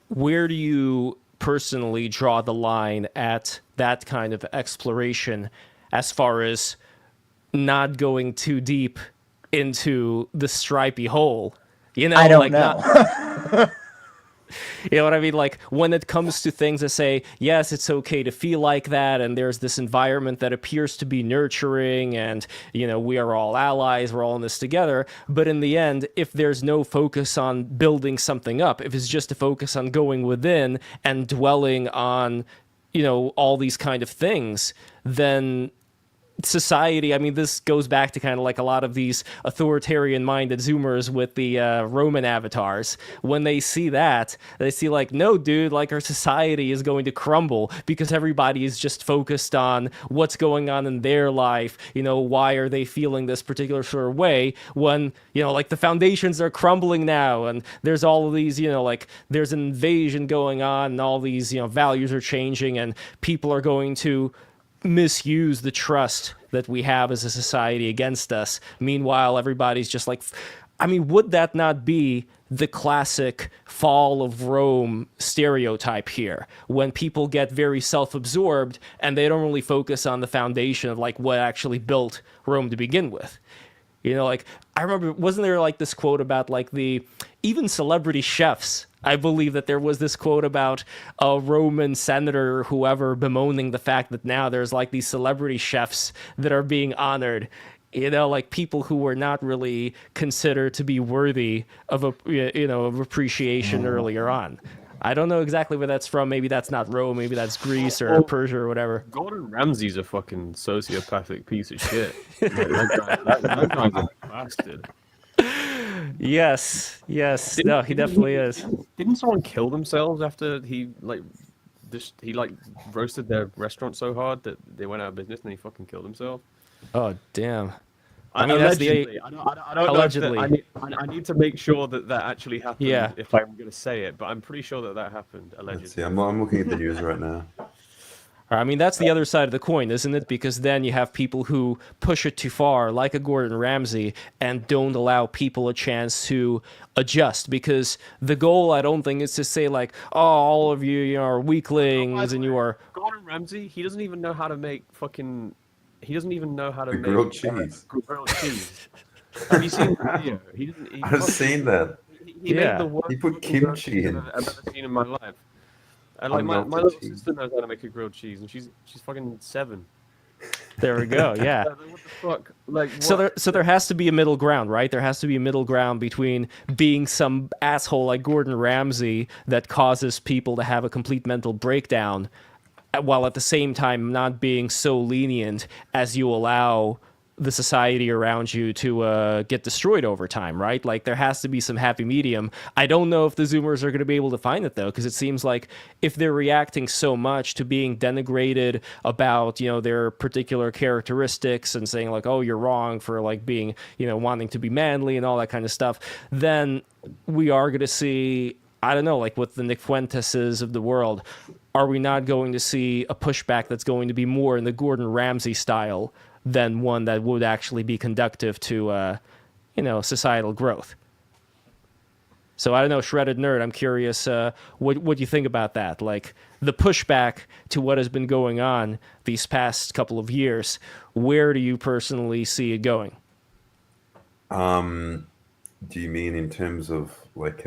Where do you personally draw the line at that kind of exploration as far as not going too deep into the stripy hole? You know, I don't like know. You know what I mean? Like when it comes to things that say, yes, it's okay to feel like that, and there's this environment that appears to be nurturing, and, you know, we are all allies, we're all in this together. But in the end, if there's no focus on building something up, if it's just a focus on going within and dwelling on, you know, all these kind of things, then society, I mean, this goes back to kind of like a lot of these authoritarian-minded Zoomers with the Roman avatars. When they see that, they see like, no, dude, like our society is going to crumble because everybody is just focused on what's going on in their life. You know, why are they feeling this particular sort of way when, you know, like the foundations are crumbling now and there's all of these, you know, like there's an invasion going on and all these, you know, values are changing and people are going to misuse the trust that we have as a society against us. Meanwhile, everybody's just like, I mean, would that not be the classic fall of Rome stereotype here, when people get very self-absorbed and they don't really focus on the foundation of like what actually built Rome to begin with? You know, like I remember, wasn't there like this quote about like even celebrity chefs? I believe that there was this quote about a Roman senator or whoever bemoaning the fact that now there's like these celebrity chefs that are being honored, you know, like people who were not really considered to be worthy of of appreciation earlier on. I don't know exactly where that's from. Maybe that's not Rome. Maybe that's Greece or Persia or whatever. Gordon Ramsay's a fucking sociopathic piece of shit. that guy's a bastard. Yes. No, he definitely is. Didn't someone kill themselves after he roasted their restaurant so hard that they went out of business and he fucking killed himself? Oh, damn. I mean, allegedly. I don't allegedly. know if I need to make sure that actually happened. Yeah. If I'm going to say it, but I'm pretty sure that happened allegedly. Let's see, I'm looking at the news right now. I mean, that's the other side of the coin, isn't it? Because then you have people who push it too far, like a Gordon Ramsay, and don't allow people a chance to adjust. Because the goal, I don't think, is to say like, oh, all of you, are weaklings and you are... Gordon Ramsay, he doesn't even know how to make fucking... He doesn't even know how to make... Grilled cheese. Grilled cheese. Have you seen the video? I've seen that. He made the worst he put kimchi in. I've ever seen in my life. And like my little sister knows how to make a grilled cheese, and she's fucking 7. There we go. Yeah. What the fuck? Like, what? So there has to be a middle ground, right? There has to be a middle ground between being some asshole like Gordon Ramsay that causes people to have a complete mental breakdown, while at the same time not being so lenient as you allow the society around you to get destroyed over time, right? Like there has to be some happy medium. I don't know if the Zoomers are going to be able to find it though, because it seems like if they're reacting so much to being denigrated about, you know, their particular characteristics and saying like, oh, you're wrong for like being, you know, wanting to be manly and all that kind of stuff, then we are going to see, I don't know, like with the Nick Fuenteses of the world, are we not going to see a pushback that's going to be more in the Gordon Ramsay style than one that would actually be conductive to, you know, societal growth? So I don't know, Shredded Nerd, I'm curious what you think about that. Like the pushback to what has been going on these past couple of years, where do you personally see it going? Do you mean in terms of like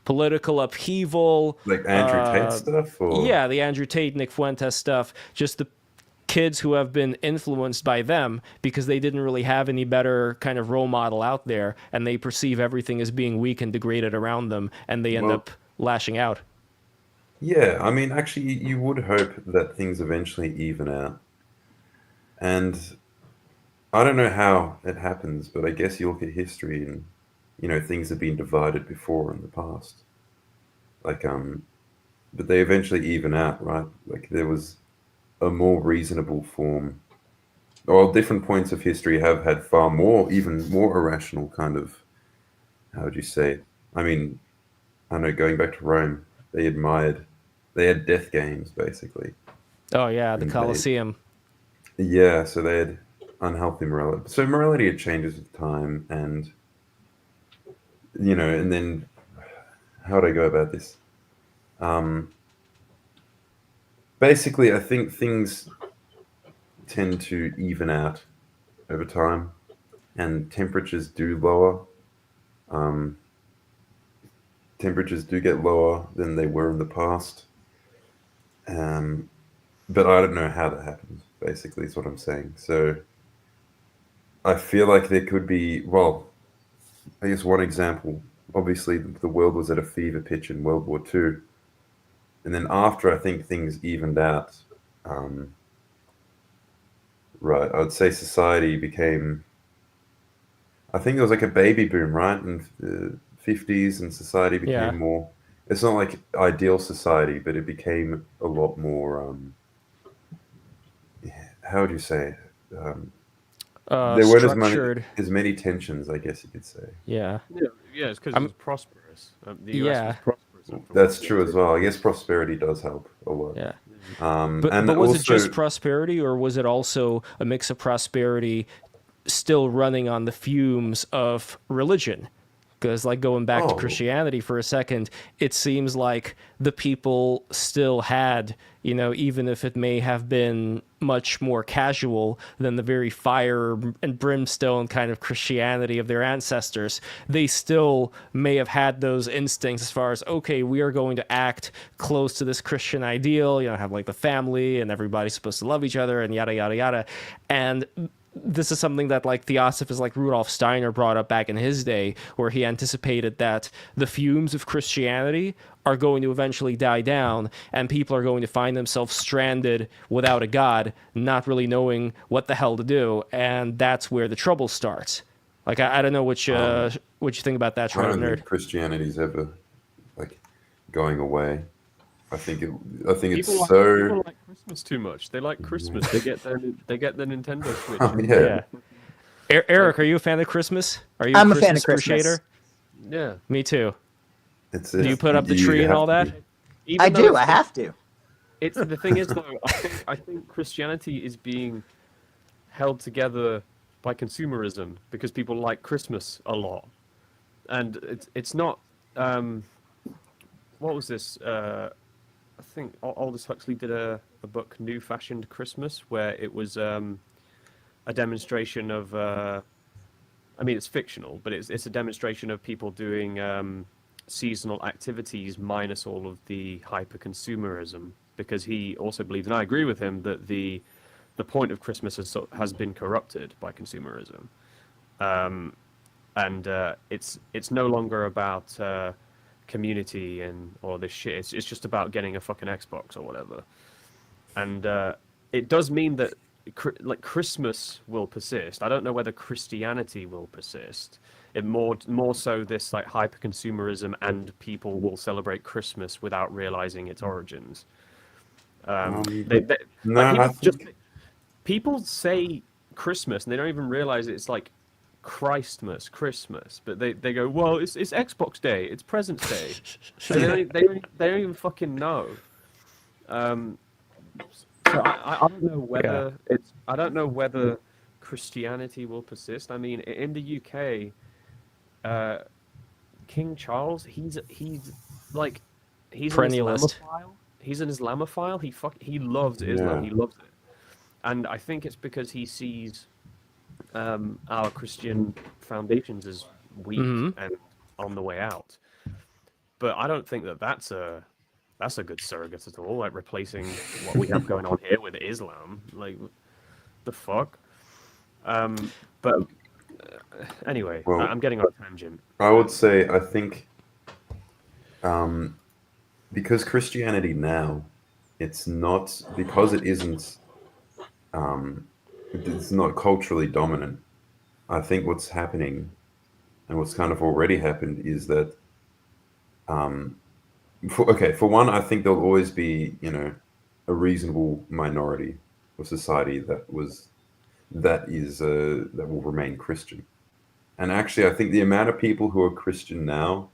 Political upheaval? like Andrew Tate stuff? Or? Yeah, the Andrew Tate, Nick Fuentes stuff. Just the kids who have been influenced by them because they didn't really have any better kind of role model out there, and they perceive everything as being weak and degraded around them, and they end up lashing out. Yeah, I mean, actually, you would hope that things eventually even out. And I don't know how it happens, but I guess you look at history and, you know, things have been divided before in the past. Like, but they eventually even out, right? Like, there was a more reasonable form, or different points of history have had far more, even more irrational kind of, how would you say? I mean, I know going back to Rome, they had death games basically. Oh yeah, the And Colosseum. Yeah, so they had unhealthy morality. So morality it changes with time, and you know, and then how would I go about this? Basically, I think things tend to even out over time, and temperatures do lower. Temperatures do get lower than they were in the past. But I don't know how that happens, basically, is what I'm saying. So I feel like there could be, well, I guess one example, obviously the world was at a fever pitch in World War II. And then after I think things evened out, right, I would say society became, I think it was like a baby boom, right? In the 50s, and society became more, it's not like ideal society, but it became a lot more, how would you say? There weren't as many tensions, I guess you could say. Yeah. Yeah, it's because it was prosperous. The US was prosperous. That's true as well. I guess prosperity does help a lot. Yeah. And but was also, it just prosperity, or was it also a mix of prosperity still running on the fumes of religion? Because, like, going back to Christianity for a second, it seems like the people still had, you know, even if it may have been much more casual than the very fire and brimstone kind of Christianity of their ancestors, they still may have had those instincts as far as, okay, we are going to act close to this Christian ideal, you know, have like the family and everybody's supposed to love each other and yada, yada, yada. And this is something that like Theosophists like Rudolf Steiner brought up back in his day, where he anticipated that the fumes of Christianity are going to eventually die down and people are going to find themselves stranded without a god, not really knowing what the hell to do. And that's where the trouble starts. Like, I don't know what you think about that, I don't Nerd. think Christianity's ever like going away. I think it's people like Christmas too much. They like Christmas. They get their Nintendo Switch. Oh, yeah. Eric, are you a fan of Christmas? Are you I'm a a fan of Christmas Christmas. appreciator? Yeah. Me too. Do you put up the tree and all that? I do. I have to. It's the thing is though. I think Christianity is being held together by consumerism because people like Christmas a lot, and it's not. What was this? I think Aldous Huxley did a book, New Fashioned Christmas, where it was a demonstration of. I mean, it's fictional, but it's a demonstration of people doing seasonal activities minus all of the hyper-consumerism, because he also believes, and I agree with him, that the point of Christmas has been corrupted by consumerism, and it's no longer about community and all this shit. It's just about getting a fucking Xbox or whatever, and it does mean that like Christmas will persist. I don't know whether Christianity will persist. It more so this like hyper consumerism, and people will celebrate Christmas without realizing its origins. People say Christmas and they don't even realize it's like Christmas, but they go, well, it's Xbox Day, it's Presents Day. So they don't even fucking know. So I don't know whether I don't know whether Christianity will persist. I mean, in the UK, King Charles, he's Perennialist. He's an Islamophile. He loves Islam. He loves it, and I think it's because he sees our Christian foundations as weak and on the way out. But I don't think that's a good surrogate at all. Like replacing what we have going on here with Islam, like the fuck. But anyway, well, I'm getting on a tangent. I would say I think because Christianity now, it's not because it isn't. It's not culturally dominant. I think what's happening, and what's kind of already happened, is that, for one, I think there'll always be, a reasonable minority of society that will remain Christian. And actually, I think the amount of people who are Christian now,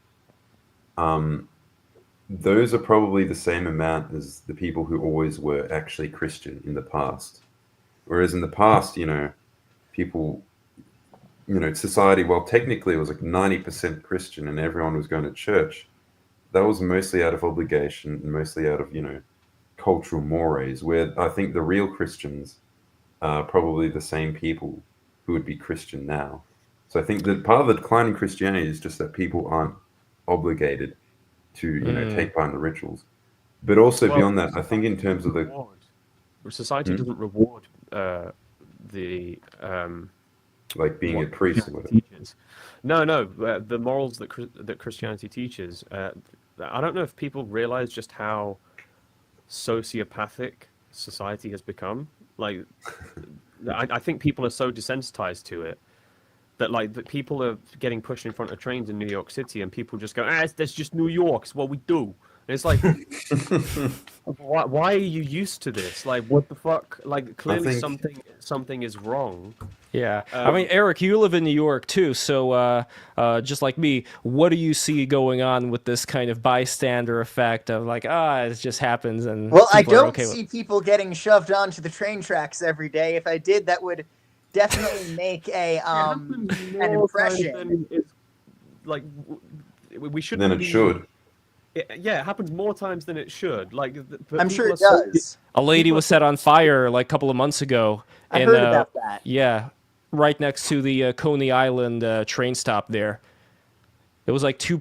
those are probably the same amount as the people who always were actually Christian in the past. Whereas in the past, people, society, well, technically it was like 90% Christian and everyone was going to church. That was mostly out of obligation and mostly out of, cultural mores, where I think the real Christians are probably the same people who would be Christian now. So I think that part of the decline in Christianity is just that people aren't obligated to, take part in the rituals. But also beyond that, I think in terms of the... Society doesn't reward the like being a priest or whatever. Teaches. No, the morals that Christianity teaches. I don't know if people realize just how sociopathic society has become. Like, I think people are so desensitized to it that people are getting pushed in front of trains in New York City, and people just go, that's just New York. It's what we do. And it's like, why are you used to this? Like, what the fuck? Like, clearly something is wrong. Yeah. I mean, Eric, you live in New York too, so just like me, what do you see going on with this kind of bystander effect of like, it just happens and I don't see people getting shoved onto the train tracks every day. If I did, that would definitely make an impression. Like, we shouldn't. Then it should. It happens more times than it should. Like, I'm sure it does. A lady was set on fire like a couple of months ago. I heard about that. Yeah, right next to the Coney Island train stop there. It was like 2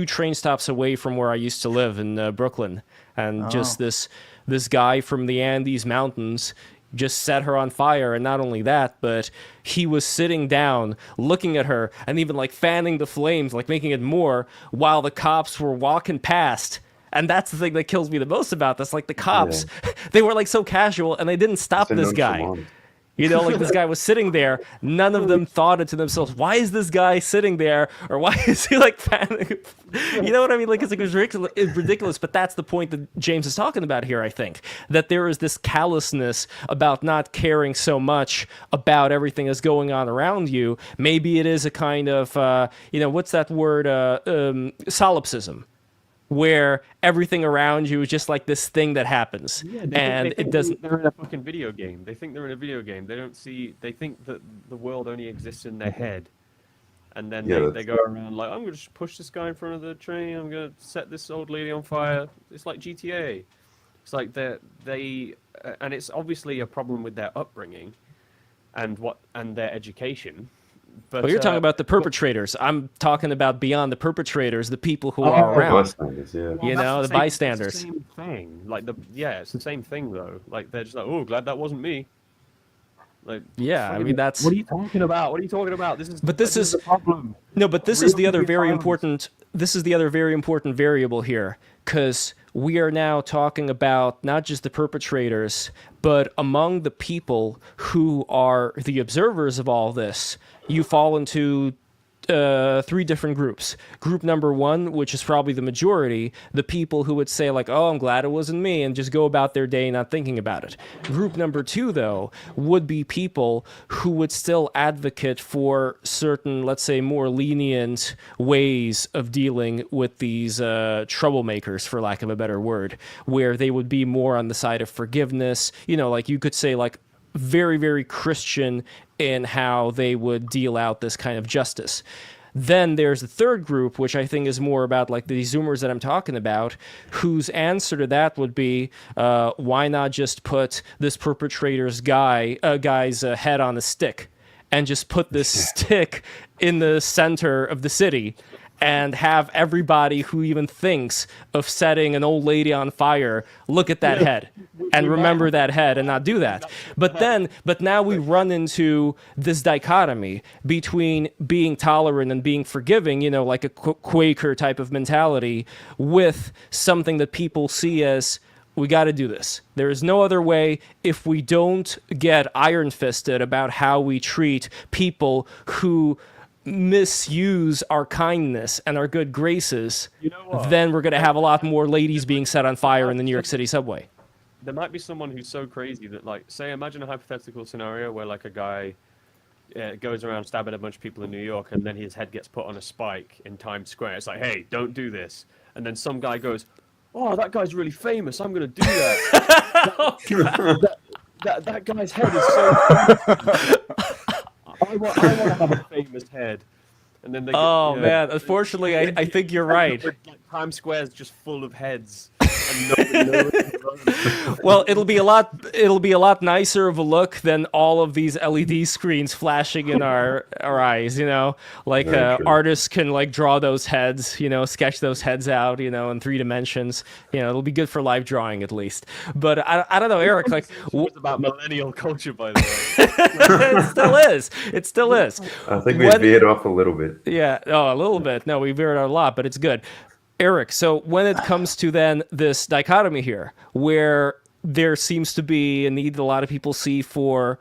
train stops away from where I used to live in Brooklyn, and just this guy from the Andes Mountains just set her on fire. And not only that, but he was sitting down looking at her and even like fanning the flames, like making it more, while the cops were walking past. And that's the thing that kills me the most about this. Like, the cops, they were like so casual and they didn't stop this guy. Like this guy was sitting there. None of them thought it to themselves, why is this guy sitting there? Or why is he like fanning? You know what I mean? Like, it's ridiculous. But that's the point that James is talking about here, I think. That there is this callousness about not caring so much about everything that's going on around you. Maybe it is a kind of, what's that word? Solipsism. Where everything around you is just like this thing that happens, it doesn't. They're in a fucking video game. They think they're in a video game. They don't see. They think that the world only exists in their head, and then they go around like, I'm gonna just push this guy in front of the train. I'm gonna set this old lady on fire. It's like GTA. It's like and it's obviously a problem with their upbringing, and their education. But you're talking about the perpetrators. I'm talking about beyond the perpetrators, the people who are around. Bystanders, the bystanders. It's the same thing. Like it's the same thing though. Like, they're just like, oh, glad that wasn't me. Like, I mean, that's. What are you talking about? This is the problem. No, but this is the other very important. This is the other very important variable here, because we are now talking about not just the perpetrators, but among the people who are the observers of all this, you fall into three different groups. Group number one, which is probably the majority, the people who would say like, oh, I'm glad it wasn't me, and just go about their day not thinking about it. Group number two, though, would be people who would still advocate for certain, let's say, more lenient ways of dealing with these troublemakers, for lack of a better word, where they would be more on the side of forgiveness. You know, like you could say like very, very Christian in how they would deal out this kind of justice. Then there's the third group, which I think is more about like the Zoomers that I'm talking about, whose answer to that would be, why not just put this perpetrator's guy's head on a stick and just put this stick in the center of the city and have everybody who even thinks of setting an old lady on fire look at that head and remember that head and not do that. But now we run into this dichotomy between being tolerant and being forgiving, you know, like a Quaker type of mentality, with something that people see as, we got to do this. There is no other way. If we don't get iron-fisted about how we treat people who misuse our kindness and our good graces, then we're going to have a lot more ladies being set on fire in the New York City subway. There might be someone who's so crazy that, like, say, imagine a hypothetical scenario where, like, a guy goes around stabbing a bunch of people in New York, and then his head gets put on a spike in Times Square. It's like, hey, don't do this. And then some guy goes, oh, that guy's really famous, I'm going to do that. that guy's head is so I want to have a famous head. And then they man, unfortunately, I think you're right. Like, Times Square is just full of heads. And nobody Well, it'll be a lot nicer of a look than all of these LED screens flashing in our eyes, you know? Like artists can like draw those heads, you know, sketch those heads out, you know, in 3 dimensions. You know, it'll be good for live drawing at least. But I don't know, Eric, like it's about millennial culture, by the way. It still is. I think we veered off a little bit. Yeah, a little bit. No, we veered out a lot, but it's good. Eric, so when it comes to then this dichotomy here, where there seems to be a need that a lot of people see for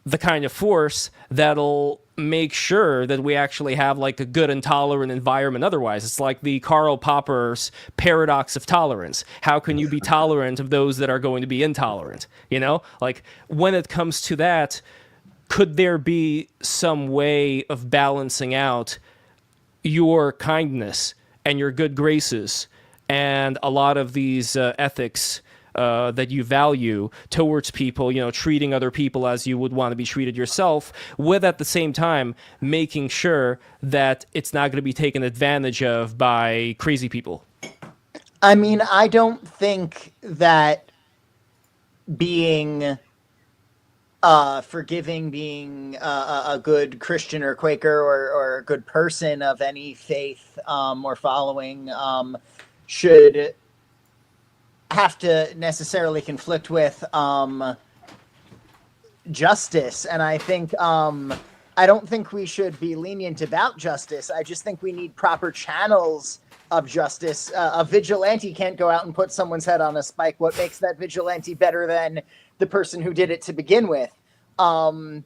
the kind of force that'll make sure that we actually have like a good and tolerant environment otherwise. It's like the Karl Popper's paradox of tolerance. How can you be tolerant of those that are going to be intolerant? You know, like when it comes to that, could there be some way of balancing out your kindness and your good graces and a lot of these ethics that you value towards people, you know, treating other people as you would want to be treated yourself, with at the same time making sure that it's not going to be taken advantage of by crazy people? I mean, I don't think that being forgiving, being a good Christian or Quaker or a good person of any faith or following should have to necessarily conflict with justice. And I think I don't think we should be lenient about justice. I just think we need proper channels of justice. A vigilante can't go out and put someone's head on a spike. What makes that vigilante better than the person who did it to begin with? Oh,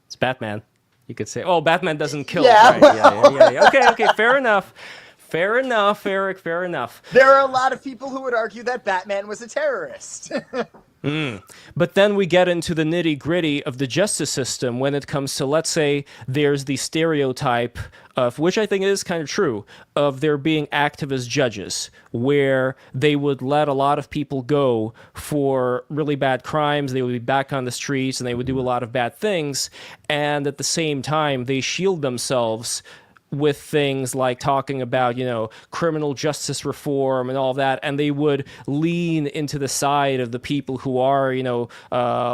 it's Batman. You could say, oh, Batman doesn't kill. Yeah, right. Yeah. Okay, fair enough. Fair enough, Eric, fair enough. There are a lot of people who would argue that Batman was a terrorist. But then we get into the nitty-gritty of the justice system when it comes to, let's say, there's the stereotype of, which I think is kind of true, of there being activist judges, where they would let a lot of people go for really bad crimes, they would be back on the streets, and they would do a lot of bad things, and at the same time, they shield themselves with things like talking about, you know, criminal justice reform and all of that, and they would lean into the side of the people who are, you know,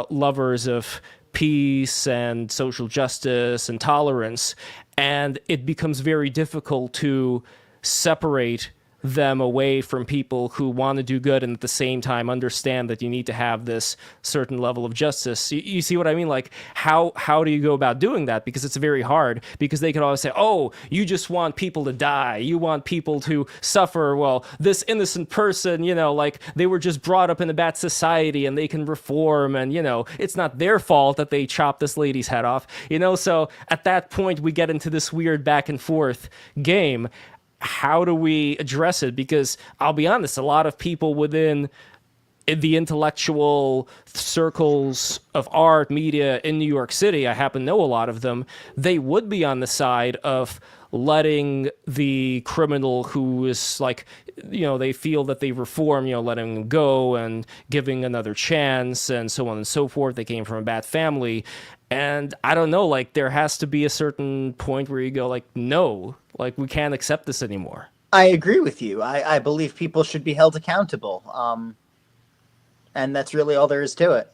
lovers of peace and social justice and tolerance, and it becomes very difficult to separate them away from people who want to do good and at the same time understand that you need to have this certain level of justice. You see what I mean? Like, how do you go about doing that? Because it's very hard, because they could always say, oh, you just want people to die. You want people to suffer. Well, this innocent person, like they were just brought up in a bad society and they can reform, and, it's not their fault that they chopped this lady's head off, So at that point, we get into this weird back and forth game. How do we address it? Because I'll be honest, a lot of people within the intellectual circles of art, media in New York City, I happen to know a lot of them, they would be on the side of letting the criminal who is like, they feel that they reform, letting them go and giving another chance and so on and so forth. They came from a bad family. And I don't know, like, there has to be a certain point where you go, like, no, like, we can't accept this anymore. I agree with you. I believe people should be held accountable. And that's really all there is to it.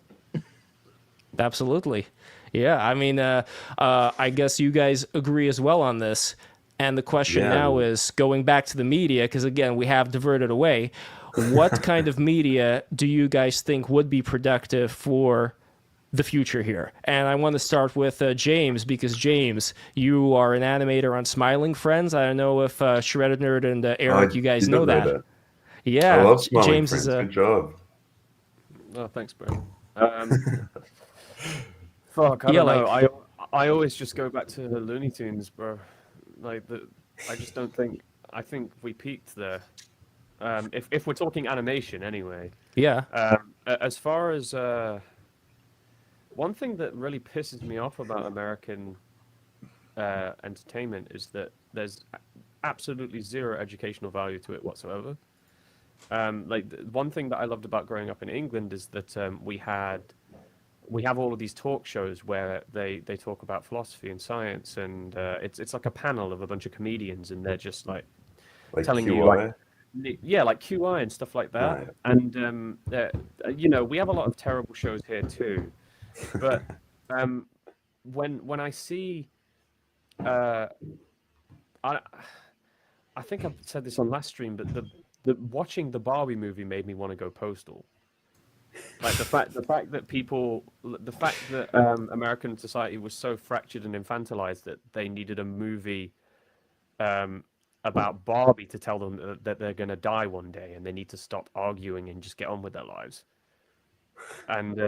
Absolutely. Yeah, I mean, I guess you guys agree as well on this. And the question now is, going back to the media, because, again, we have diverted away, what kind of media do you guys think would be productive for the future here? And I want to start with James, because James, you are an animator on Smiling Friends. I don't know if Shredded Nerd and Eric, you guys know that. Yeah, I love Smiling James Friends. is a Good job. Oh, thanks, bro. Fuck, I don't know. I always just go back to the Looney Tunes, bro. I just don't think. I think we peaked there. If we're talking animation, anyway. Yeah. As far as one thing that really pisses me off about American entertainment is that there's absolutely zero educational value to it whatsoever. One thing that I loved about growing up in England is that we have all of these talk shows where they talk about philosophy and science, and it's like a panel of a bunch of comedians, and they're just like telling QI? you like QI and stuff like that. Right. And we have a lot of terrible shows here too. But when I see, I think I've said this on last stream, but the watching the Barbie movie made me want to go postal. Like the fact that American society was so fractured and infantilized that they needed a movie about Barbie to tell them that they're going to die one day and they need to stop arguing and just get on with their lives. And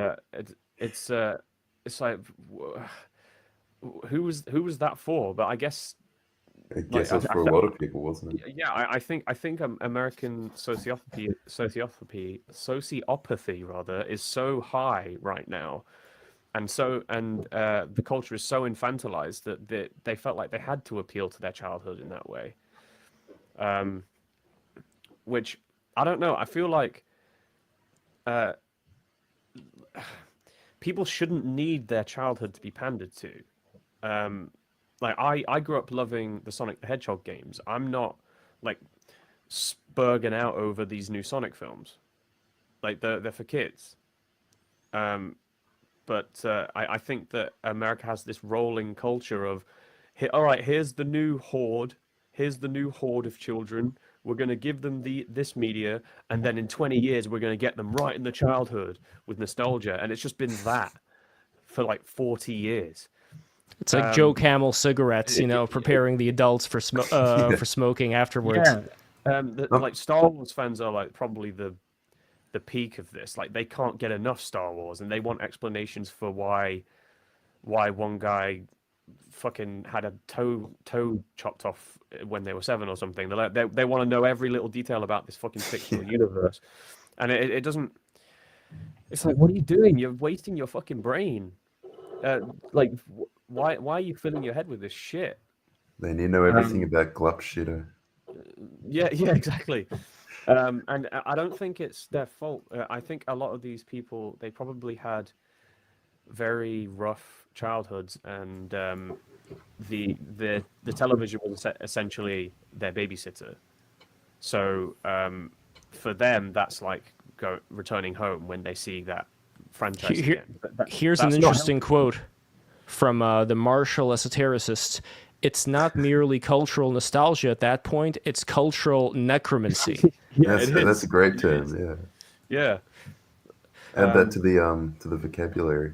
it's like, who was that for? But I guess it's for a lot of people, wasn't it? Yeah, I think American sociopathy rather is so high right now, and the culture is so infantilized that they felt like they had to appeal to their childhood in that way. Which I don't know. I feel like people shouldn't need their childhood to be pandered to. I grew up loving the Sonic the Hedgehog games. I'm not like spurging out over these new Sonic films. Like they're for kids. But I think that America has this rolling culture of, all right, here's the new horde. Here's the new horde of children. We're going to give them this media, and then in 20 years, we're going to get them right in the childhood with nostalgia. And it's just been that for like 40 years. It's like Joe Camel cigarettes, preparing the adults for for smoking afterwards. Yeah. Like Star Wars fans are like probably the peak of this. Like they can't get enough Star Wars, and they want explanations for why one guy fucking had a toe chopped off when they were 7 or something. They want to know every little detail about this fucking fictional universe, and it doesn't. It's like, what are you doing? You're wasting your fucking brain. Why are you filling your head with this shit? They need to know everything about Glup shitter. Yeah, exactly. And I don't think it's their fault. I think a lot of these people, they probably had very rough childhoods, and the television was essentially their babysitter. So for them, that's like returning home when they see that franchise again. Here's an interesting quote from the Marshall esotericist. it's not merely cultural nostalgia at that point, it's cultural necromancy. Yeah, That's a great term. Yeah. Add that to the vocabulary.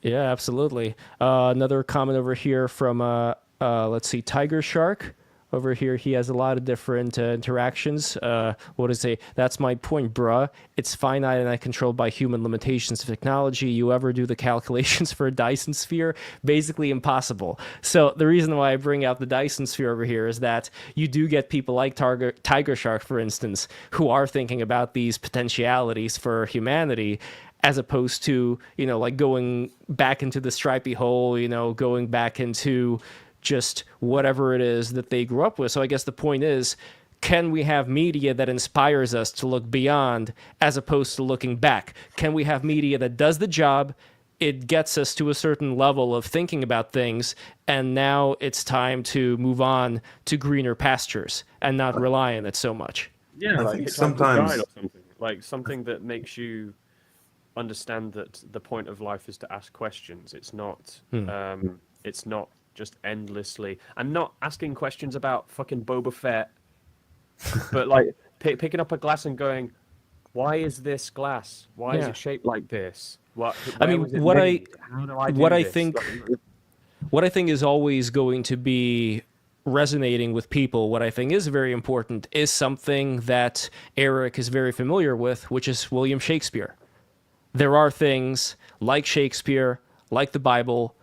Yeah, absolutely. Another comment over here from, let's see, Tiger Shark. Over here, he has a lot of different interactions. What is it? That's my point, bruh. It's finite and not controlled by human limitations of technology. You ever do the calculations for a Dyson sphere? Basically impossible. So the reason why I bring out the Dyson sphere over here is that you do get people like Tiger Shark, for instance, who are thinking about these potentialities for humanity, as opposed to, like going back into the stripy hole, going back into just whatever it is that they grew up with. So I guess the point is, can we have media that inspires us to look beyond as opposed to looking back? Can we have media that does the job? It gets us to a certain level of thinking about things, and now it's time to move on to greener pastures and not rely on it so much. Yeah, I like think Hitchhiker's sometimes- Guide or something. Like something that makes you understand that the point of life is to ask questions. It's not just endlessly, and not asking questions about fucking Boba Fett, but like picking up a glass and going, why is this glass? Why is it shaped like this? What I think is always going to be resonating with people, what I think is very important, is something that Eric is very familiar with, which is William Shakespeare. There are things like Shakespeare, like the Bible,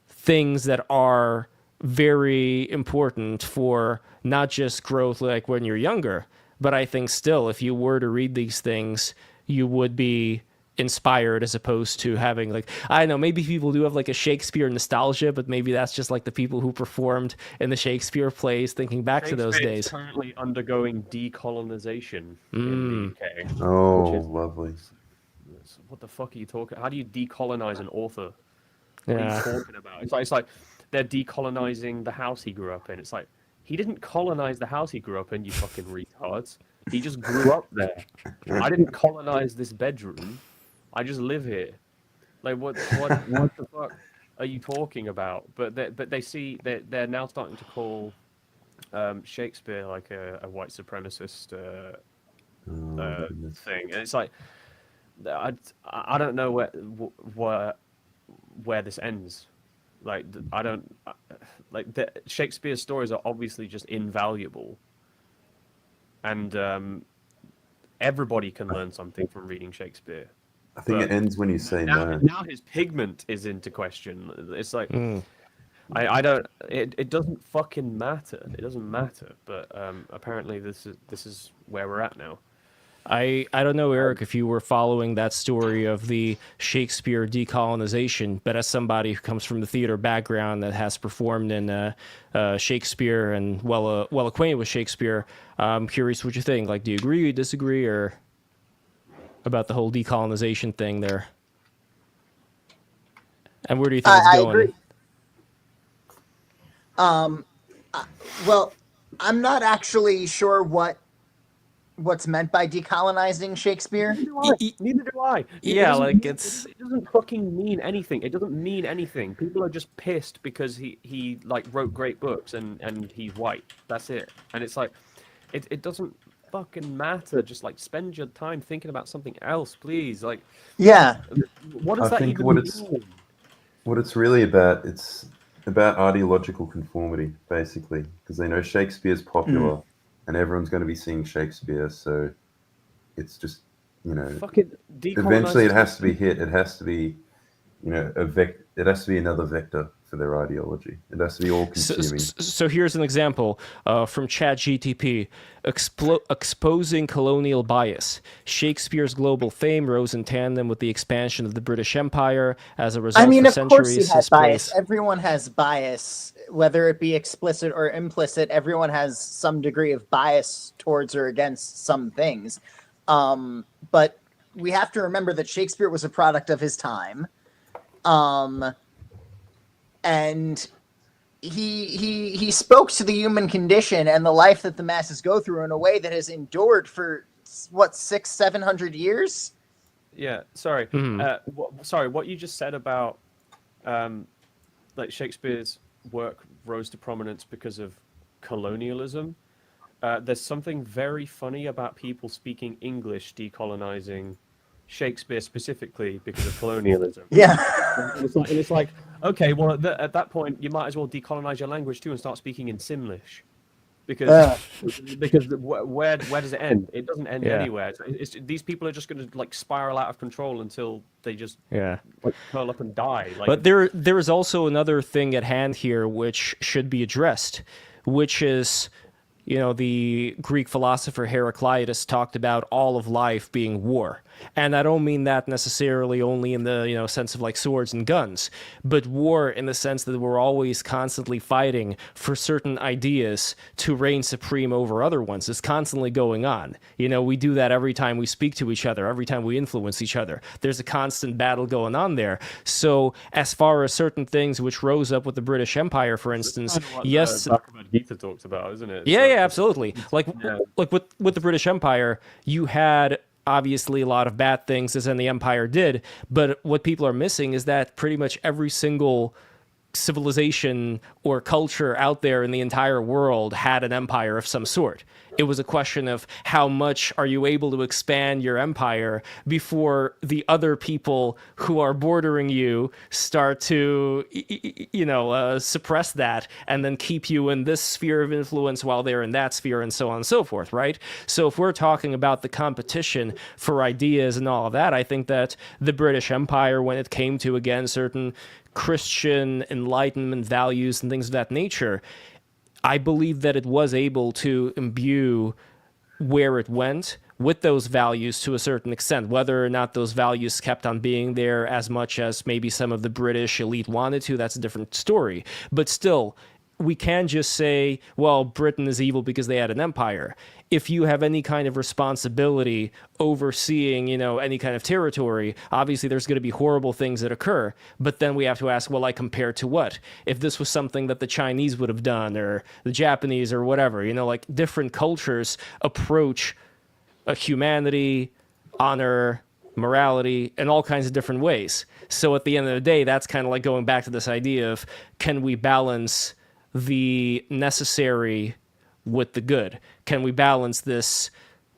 things that are very important for not just growth like when you're younger, but I think still, if you were to read these things, you would be inspired, as opposed to having, like, I don't know, maybe people do have like a Shakespeare nostalgia, but maybe that's just like the people who performed in the Shakespeare plays thinking back to those days. Shakespeare is currently undergoing decolonization in the UK. Oh, which is, lovely. what the fuck are you talking? How do you decolonize an author? What Yeah. are you talking about? It's like they're decolonizing the house he grew up in. It's like, he didn't colonize the house he grew up in, you fucking retards. He just grew up there. I didn't colonize this bedroom. I just live here. Like, what the fuck are you talking about? But they're now starting to call Shakespeare like a white supremacist thing, and it's like, I don't know where this ends. Like, I don't like Shakespeare's stories are obviously just invaluable, and everybody can learn something from reading Shakespeare. I think it ends when you say no. Now his pigment is into question. It's like, I don't. It doesn't fucking matter. It doesn't matter. But apparently this is where we're at now. I don't know, Eric, if you were following that story of the Shakespeare decolonization, but as somebody who comes from the theater background that has performed in Shakespeare and well acquainted with Shakespeare, I'm curious what you think. Like, do you agree, or disagree, or about the whole decolonization thing there? And where do you think it's going? Agree. Well, I'm not actually sure what's meant by decolonizing Shakespeare. Neither do I. It doesn't fucking mean anything. It doesn't mean anything. People are just pissed because he like wrote great books and he's white. That's it. And it's like, it doesn't fucking matter. Just like spend your time thinking about something else, please. Like, yeah. What does that even mean? What it's really about, it's about ideological conformity, basically, because they know Shakespeare's popular. And everyone's going to be seeing Shakespeare, so it's just, fucking eventually it has to be hit. It has to be, it has to be another vector for their ideology. It has to be all-consuming. So here's an example from ChatGTP. Exposing colonial bias. Shakespeare's global fame rose in tandem with the expansion of the British Empire. As a result, for of course he centuries, has bias. Everyone has bias, whether it be explicit or implicit. Everyone has some degree of bias towards or against some things. But we have to remember that Shakespeare was a product of his time. And he spoke to the human condition and the life that the masses go through in a way that has endured for what, 600-700 years. Yeah, sorry. What you just said about like Shakespeare's work rose to prominence because of colonialism. There's something very funny about people speaking English decolonizing Shakespeare specifically because of colonialism. Yeah. And it's like, okay, well, at that point, you might as well decolonize your language too and start speaking in Simlish, because where does it end? It doesn't end anywhere. These people are just going to like spiral out of control until they just like curl up and die. Like, but there is also another thing at hand here which should be addressed, which is, you know, the Greek philosopher Heraclitus talked about all of life being war. And I don't mean that necessarily only in the, you know, sense of like swords and guns, but war in the sense that we're always constantly fighting for certain ideas to reign supreme over other ones. It's constantly going on. You know, we do that every time we speak to each other, every time we influence each other. There's a constant battle going on there. So as far as certain things which rose up with the British Empire, for instance, yes, Bhagavad Gita talks about, isn't it? Yeah, absolutely. Like with the British Empire, you had obviously a lot of bad things, as in the empire did, but what people are missing is that pretty much every single civilization or culture out there in the entire world had an empire of some sort. It was a question of how much are you able to expand your empire before the other people who are bordering you start to, suppress that and then keep you in this sphere of influence while they're in that sphere, and so on and so forth, right? So if we're talking about the competition for ideas and all of that, I think that the British Empire, when it came to, again, certain Christian Enlightenment values and things of that nature, I believe that it was able to imbue where it went with those values to a certain extent. Whether or not those values kept on being there as much as maybe some of the British elite wanted to, that's a different story. But still, we can't just say, well, Britain is evil because they had an empire. If you have any kind of responsibility overseeing, any kind of territory, obviously there's going to be horrible things that occur. But then we have to ask, well, compared to what? If this was something that the Chinese would have done, or the Japanese, or whatever, like different cultures approach humanity, honor, morality, in all kinds of different ways. So at the end of the day, that's kind of like going back to this idea of, can we balance the necessary with the good? Can we balance this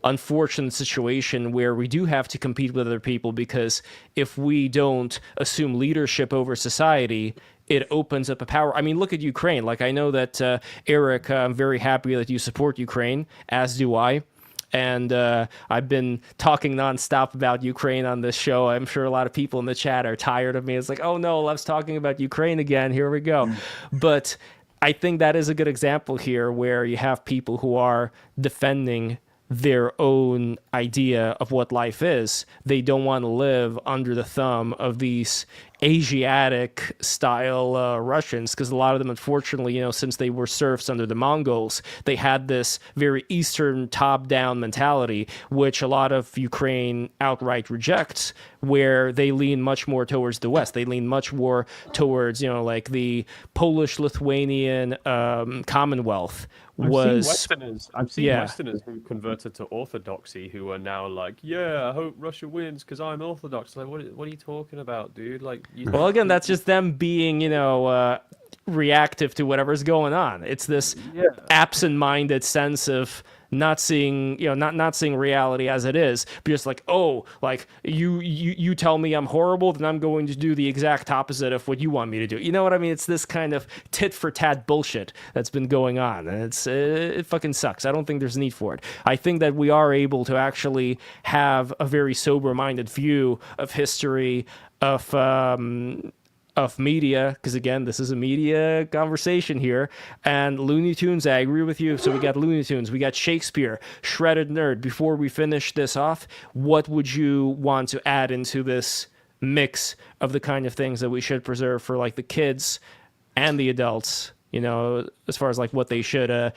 unfortunate situation where we do have to compete with other people, because if we don't assume leadership over society, it opens up a power. I mean, look at Ukraine. Like, I know that, Eric, I'm very happy that you support Ukraine, as do I. And I've been talking nonstop about Ukraine on this show. I'm sure a lot of people in the chat are tired of me. It's like, oh no, Lev's talking about Ukraine again. Here we go. But I think that is a good example here, where you have people who are defending their own idea of what life is. They don't want to live under the thumb of these Asiatic style Russians, because a lot of them, unfortunately, since they were serfs under the Mongols, they had this very Eastern top-down mentality, which a lot of Ukraine outright rejects, where they lean much more towards the West. They lean much more towards, like the Polish-Lithuanian Commonwealth. I've seen Westerners who converted to Orthodoxy who are now like, yeah, I hope Russia wins because I'm Orthodox. Like, what are you talking about, dude? Like, well, again, that's just them being, reactive to whatever's going on. It's this absent-minded sense of not seeing, not seeing reality as it is, but just like, oh, like you tell me I'm horrible, then I'm going to do the exact opposite of what you want me to do. You know what I mean? It's this kind of tit for tat bullshit that's been going on, and it fucking sucks. I don't think there's a need for it. I think that we are able to actually have a very sober-minded view of history, of media, because again, this is a media conversation here, and Looney Tunes, I agree with you. So we got Looney Tunes, we got Shakespeare, Shredded Nerd. Before we finish this off, what would you want to add into this mix of the kind of things that we should preserve for like the kids and the adults, as far as like what they should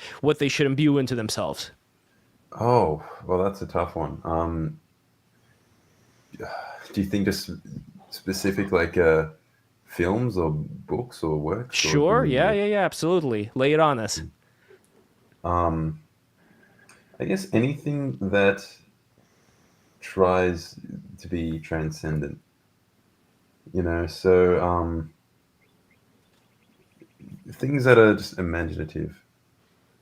imbue into themselves? Oh, well, that's a tough one. Do you think just specific like films or books or works? Sure. Yeah, absolutely. Lay it on us. I guess anything that tries to be transcendent, so things that are just imaginative.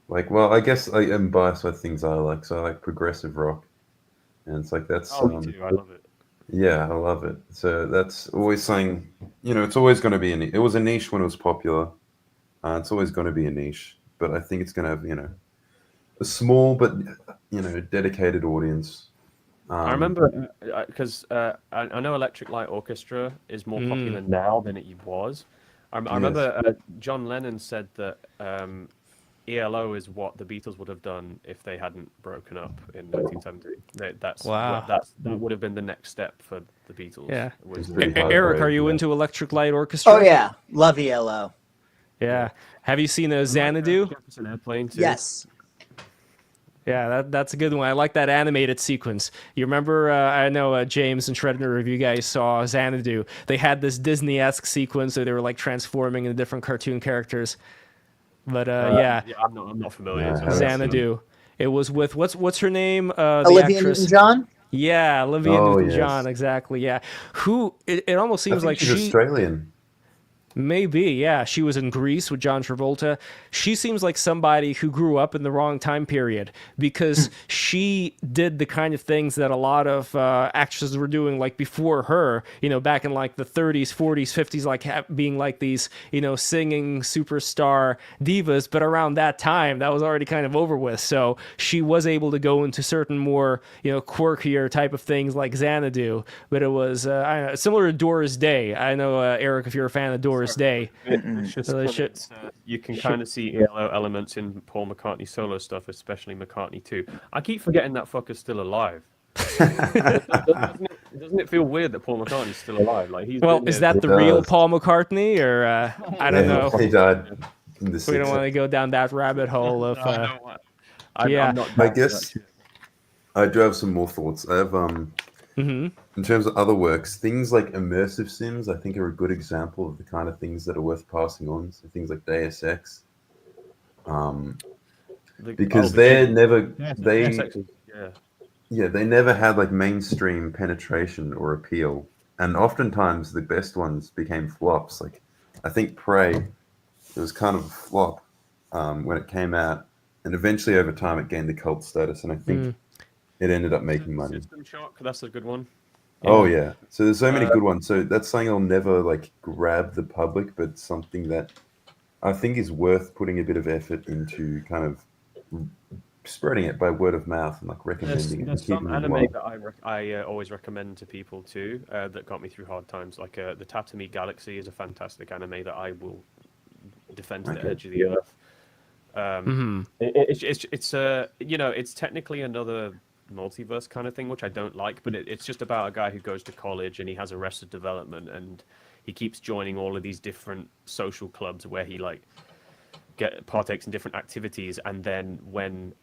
Like, well, I guess I am biased by things I like. So I like progressive rock, and it's like that's Oh, me too. I love it. yeah, I love it. So that's always saying, it's always going to be it was a niche when it was popular. It's always going to be a niche, but I think it's going to have a small but dedicated audience. I remember because I know Electric Light Orchestra is more popular now than it was. I remember John Lennon said that ELO is what the Beatles would have done if they hadn't broken up in 1970. Wow. That would have been the next step for the Beatles. Yeah. Really hard Eric, road, are you yeah. into Electric Light Orchestra? Oh yeah, love ELO. Yeah. Have you seen Xanadu? Jefferson Airplane too. Yes. Yeah, that's a good one. I like that animated sequence. You remember, I know James and Shredder, if you guys saw Xanadu, they had this Disney-esque sequence where they were like transforming into different cartoon characters. But yeah, I'm not familiar. Yeah, so- I haven't Xanadu. It was with what's her name? The Olivia actress. Newton-John. Yeah, Olivia Oh, Newton-John. yes. Exactly. Yeah. Who? It almost I seems think like she's she. Australian. Maybe, yeah. She was in Greece with John Travolta. She seems like somebody who grew up in the wrong time period because she did the kind of things that a lot of actresses were doing like before her, back in like the 30s, 40s, 50s, like being like these, singing superstar divas. But around that time, that was already kind of over with. So she was able to go into certain more, quirkier type of things like Xanadu. But it was I don't know, similar to Doris Day. I know, Eric, if you're a fan of Doris Day. It's just So they funny, should- you can kind of see ELO elements in Paul McCartney's solo stuff, especially McCartney 2. I keep forgetting that fucker's still alive. Doesn't it feel weird that Paul McCartney's still alive? Like he's Well, been is here- that the It real does. Paul McCartney, or I don't know? He died in the We don't 60s. want to go down that rabbit hole of. I know what- I'm yeah. not I down for guess that shit. I do have some more thoughts. I have Mhm. in terms of other works, things like immersive sims, I think are a good example of the kind of things that are worth passing on. So things like Deus Ex, because they're never they never had like mainstream penetration or appeal, and oftentimes the best ones became flops. Like I think Prey, it was kind of a flop when it came out, and eventually over time it gained the cult status, and I think it ended up making money. System Shock, that's a good one. Oh yeah, so there's so many good ones. So that's something I'll never like grab the public, but something that I think is worth putting a bit of effort into, kind of spreading it by word of mouth and like recommending it. And There's keeping some it anime alive. that I always recommend to people too that got me through hard times. Like the Tatami Galaxy is a fantastic anime that I will defend to the Okay. edge of the earth. It's technically another multiverse kind of thing, which I don't like, but it's just about a guy who goes to college and he has Arrested Development, and he keeps joining all of these different social clubs where he like partakes in different activities, and then when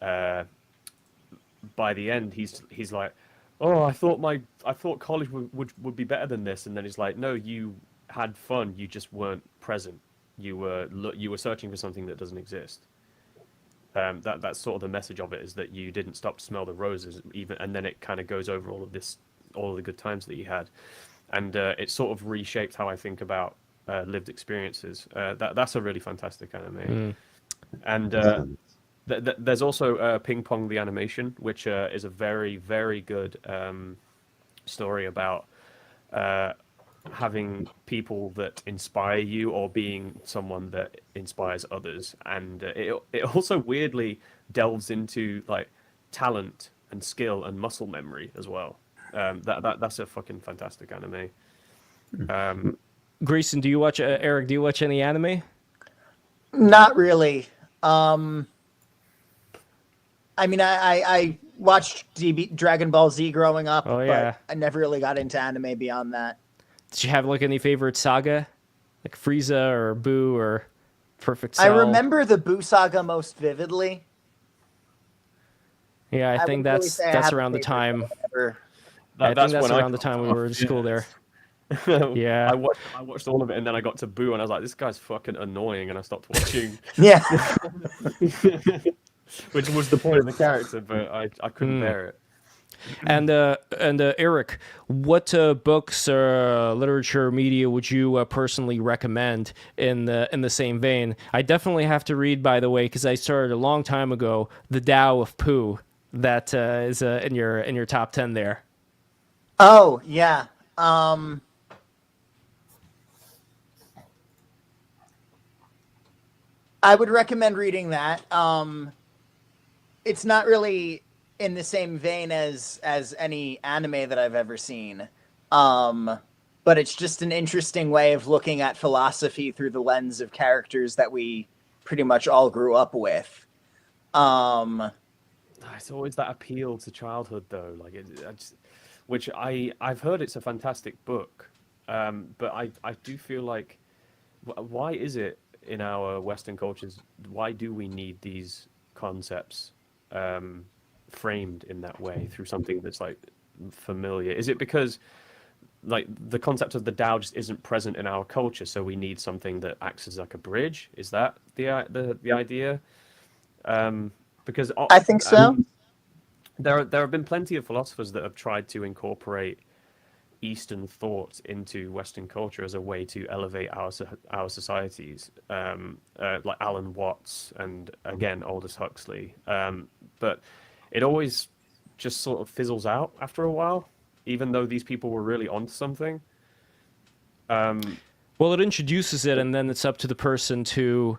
by the end he's like, oh, I thought college would be better than this, and then he's like, no, you had fun, you just weren't present, you were searching for something that doesn't exist. That's sort of the message of it, is that you didn't stop to smell the roses even, and then it kind of goes over all of the good times that you had, and it sort of reshaped how I think about lived experiences. That's a really fantastic anime. And there's also Ping Pong the Animation, which is a very, very good story about having people that inspire you, or being someone that inspires others. And it also weirdly delves into like talent and skill and muscle memory as well. That's a fucking fantastic anime. Grayson, do you watch Eric? Do you watch any anime? Not really. I mean, I watched Dragon Ball Z growing up, Oh, yeah. but I never really got into anime beyond that. Did you have like any favorite saga, like Frieza or Boo or Perfect I Cell? remember the Boo saga most vividly. Yeah, I think wouldn't really say I that's have a around the favorite, time. whatever. I think That's that's when around the time we were in school there. Yeah. I watched all of it, and then I got to Boo, and I was like, this guy's fucking annoying, and I stopped watching. Yeah. Which was the point of the character, but I couldn't bear it. And Eric, what books or literature, media would you personally recommend in the same vein? I definitely have to read, by the way, because I started a long time ago, The Tao of Pooh. That is in your top 10 there. Oh yeah. I would recommend reading that. It's not really in the same vein as any anime that I've ever seen. But it's just an interesting way of looking at philosophy through the lens of characters that we pretty much all grew up with. It's always that appeal to childhood, though. Like, which I've heard it's a fantastic book, but I do feel like, why is it in our Western cultures? Why do we need these concepts framed in that way through something that's like familiar? Is it because like the concept of the Tao just isn't present in our culture, so we need something that acts as like a bridge? Is that the idea? Because I think so. There have been plenty of philosophers that have tried to incorporate Eastern thought into Western culture as a way to elevate our societies, like Alan Watts and again Aldous Huxley. But it always just sort of fizzles out after a while, even though these people were really onto something. Well, it introduces it, and then it's up to the person to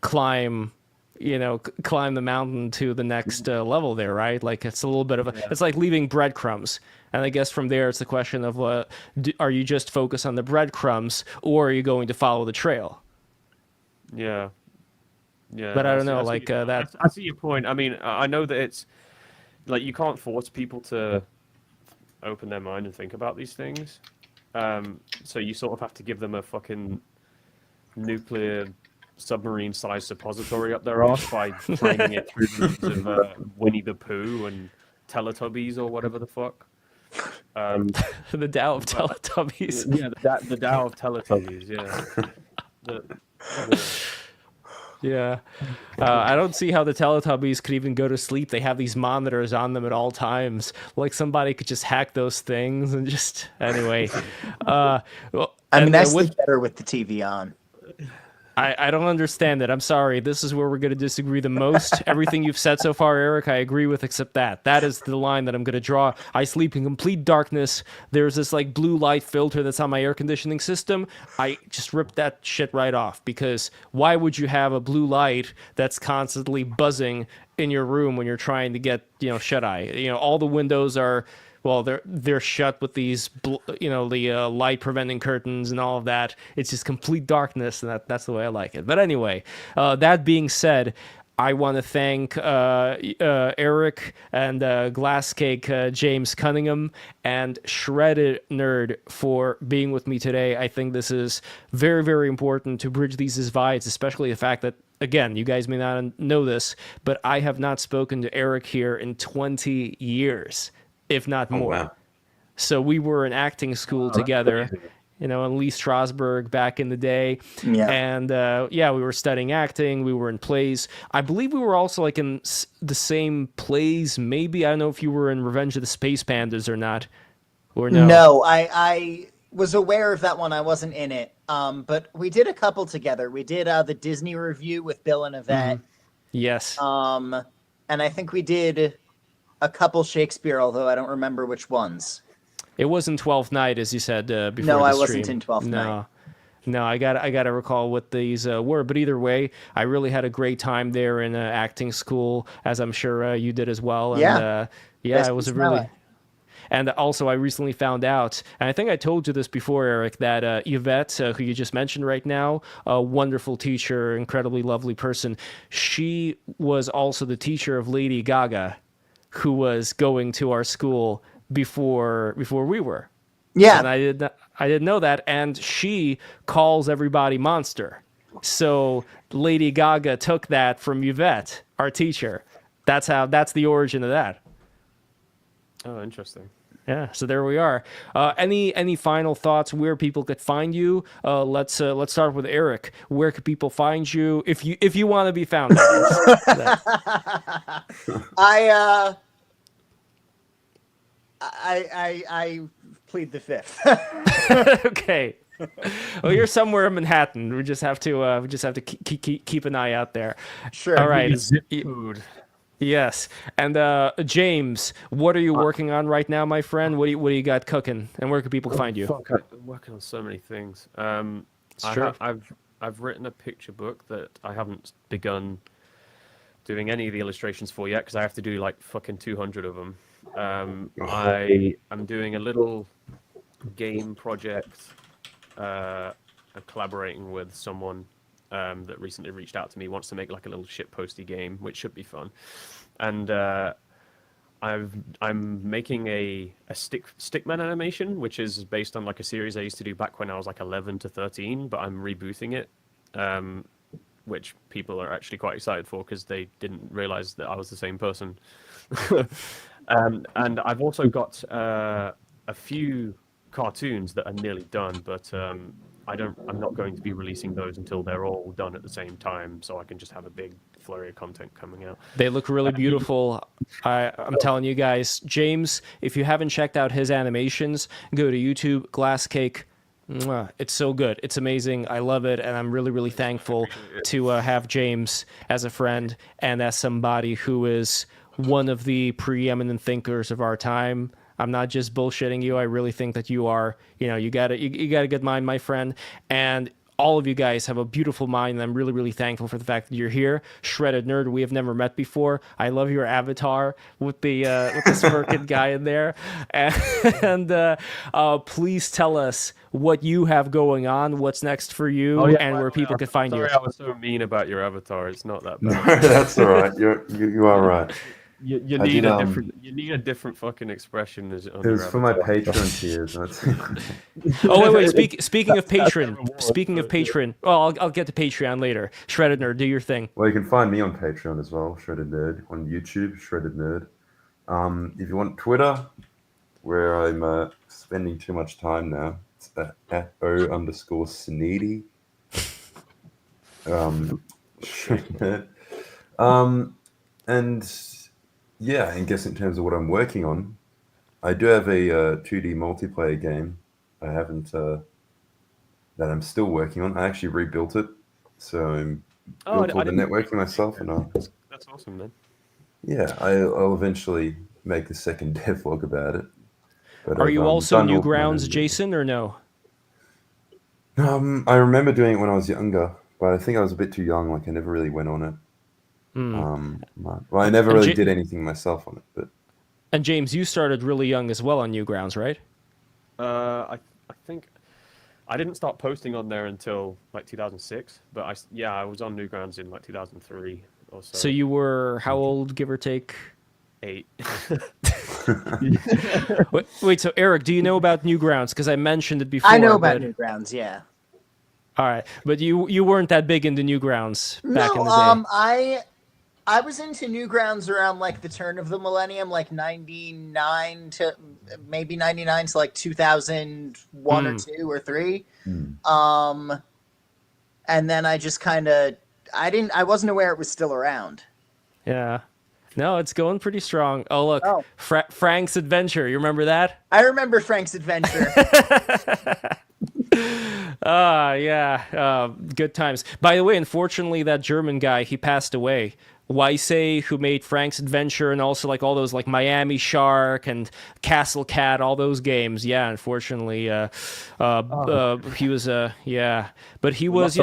climb the mountain to the next level there, right? Like it's a little bit of it's like leaving breadcrumbs. And I guess from there, it's the question of, are you just focused on the breadcrumbs, or are you going to follow the trail? Yeah. But I don't know, that. I see your point. I mean, I know that it's like you can't force people to open their mind and think about these things. So you sort of have to give them a fucking nuclear submarine-sized suppository up their arse by training it through the use of Winnie the Pooh and Teletubbies or whatever the fuck. The Tao of Teletubbies. Yeah, the Tao of Teletubbies. Yeah. Yeah. I don't see how the Teletubbies could even go to sleep. They have these monitors on them at all times. Like somebody could just hack those things and just anyway. I mean, that's better with the TV on. I don't understand it. I'm sorry. This is where we're going to disagree the most. Everything you've said so far, Eric, I agree with, except that. That is the line that I'm going to draw. I sleep in complete darkness. There's this like blue light filter that's on my air conditioning system. I just ripped that shit right off, because why would you have a blue light that's constantly buzzing in your room when you're trying to get, shut-eye? All the windows are... Well, they're shut with these, the light preventing curtains and all of that. It's just complete darkness, and that's the way I like it. But anyway, that being said, I want to thank Eric and Glasscake, James Cunningham, and Shredded Nerd for being with me today. I think this is very, very important to bridge these divides, especially the fact that, again, you guys may not know this, but I have not spoken to Eric here in 20 years. If not more. Wow. So we were in acting school together, in Lee Strasberg back in the day. Yeah. And we were studying acting. We were in plays. I believe we were also like in the same plays. Maybe, I don't know if you were in Revenge of the Space Pandas or not. Or no. No, I was aware of that one. I wasn't in it. But we did a couple together. We did the Disney Review with Bill and Yvette. Mm-hmm. Yes. And I think we did a couple Shakespeare, although I don't remember which ones. It wasn't Twelfth Night, as you said before. No, I wasn't in Twelfth Night. No, I got to recall what these were. But either way, I really had a great time there in acting school, as I'm sure you did as well. And, it was a really. And also, I recently found out, and I think I told you this before, Eric, that Yvette, who you just mentioned right now, a wonderful teacher, incredibly lovely person, she was also the teacher of Lady Gaga, who was going to our school before we were. Yeah. And I didn't know that. And she calls everybody monster. So Lady Gaga took that from Yvette, our teacher. That's the origin of that. Oh, interesting. Yeah, so there we are. Any final thoughts where people could find you? Let's start with Eric. Where could people find you if you want to be found? I plead the fifth. Okay. Well, you're somewhere in Manhattan. We just have to keep an eye out there. Sure. All right. Zip code. Yes. And James, what are you working on right now, my friend? What do you got cooking? And where can people find you? Fuck, I'm working on so many things. True. I've written a picture book that I haven't begun doing any of the illustrations for yet because I have to do like fucking 200 of them. I'm doing a little game project. I'm collaborating with someone that recently reached out to me, wants to make like a little shitposty game, which should be fun. And I'm making a stickman animation, which is based on like a series I used to do back when I was like 11 to 13, but I'm rebooting it, which people are actually quite excited for because they didn't realize that I was the same person. And I've also got a few cartoons that are nearly done, but I'm not going to be releasing those until they're all done at the same time, so I can just have a big flurry of content coming out. They look really beautiful. I'm telling you guys, James, if you haven't checked out his animations, go to YouTube, Glasscake. Mwah. It's so good. It's amazing. I love it, and I'm really, really thankful to have James as a friend and as somebody who is one of the preeminent thinkers of our time. I'm not just bullshitting you. I really think that you are, you got a good mind, my friend. And all of you guys have a beautiful mind, and I'm really, really thankful for the fact that you're here. Shredded Nerd, we have never met before. I love your avatar with the smirking guy in there. And please tell us what you have going on, what's next for you, and where people can find you. Sorry, I was so mean about your avatar. It's not that bad. No, that's all right. You are right. You need a different fucking expression. It was for my Patreon tiers. Oh wait! Speaking of Patreon. Well, I'll get to Patreon later. Shredded Nerd, do your thing. Well, you can find me on Patreon as well, Shredded Nerd, on YouTube, Shredded Nerd. If you want Twitter, where I'm spending too much time now, it's at @O_Sneedy. Shredded Nerd. And yeah, I guess in terms of what I'm working on, I do have a 2D multiplayer game. I haven't that I'm still working on. I actually rebuilt it, so I'm built all the networking myself, and that's awesome, man. Yeah, I'll eventually make a second devlog about it. But are you also Newgrounds, Jason, or no? I remember doing it when I was younger, but I think I was a bit too young. Like I never really went on it. Well, I never really did anything myself on it, but. And James, you started really young as well on Newgrounds, right? I think I didn't start posting on there until like 2006, but I was on Newgrounds in like 2003 or so. So you were how old, give or take? 8. Wait, so Eric, do you know about Newgrounds? Because I mentioned it before. I know about Newgrounds, yeah. All right, but you weren't that big into Newgrounds back in the day. I was into Newgrounds around like the turn of the millennium, like 99 to maybe 99 to like 2001 or 2 or 3. And then I just kind of I wasn't aware it was still around. Yeah. No, it's going pretty strong. Oh, look. Oh. Frank's Adventure. You remember that? I remember Frank's Adventure. Yeah. Good times. By the way, unfortunately, that German guy, he passed away. Weisse, who made Frank's Adventure and also like all those like Miami Shark and Castle Cat, all those games. Yeah, unfortunately, he was but he was,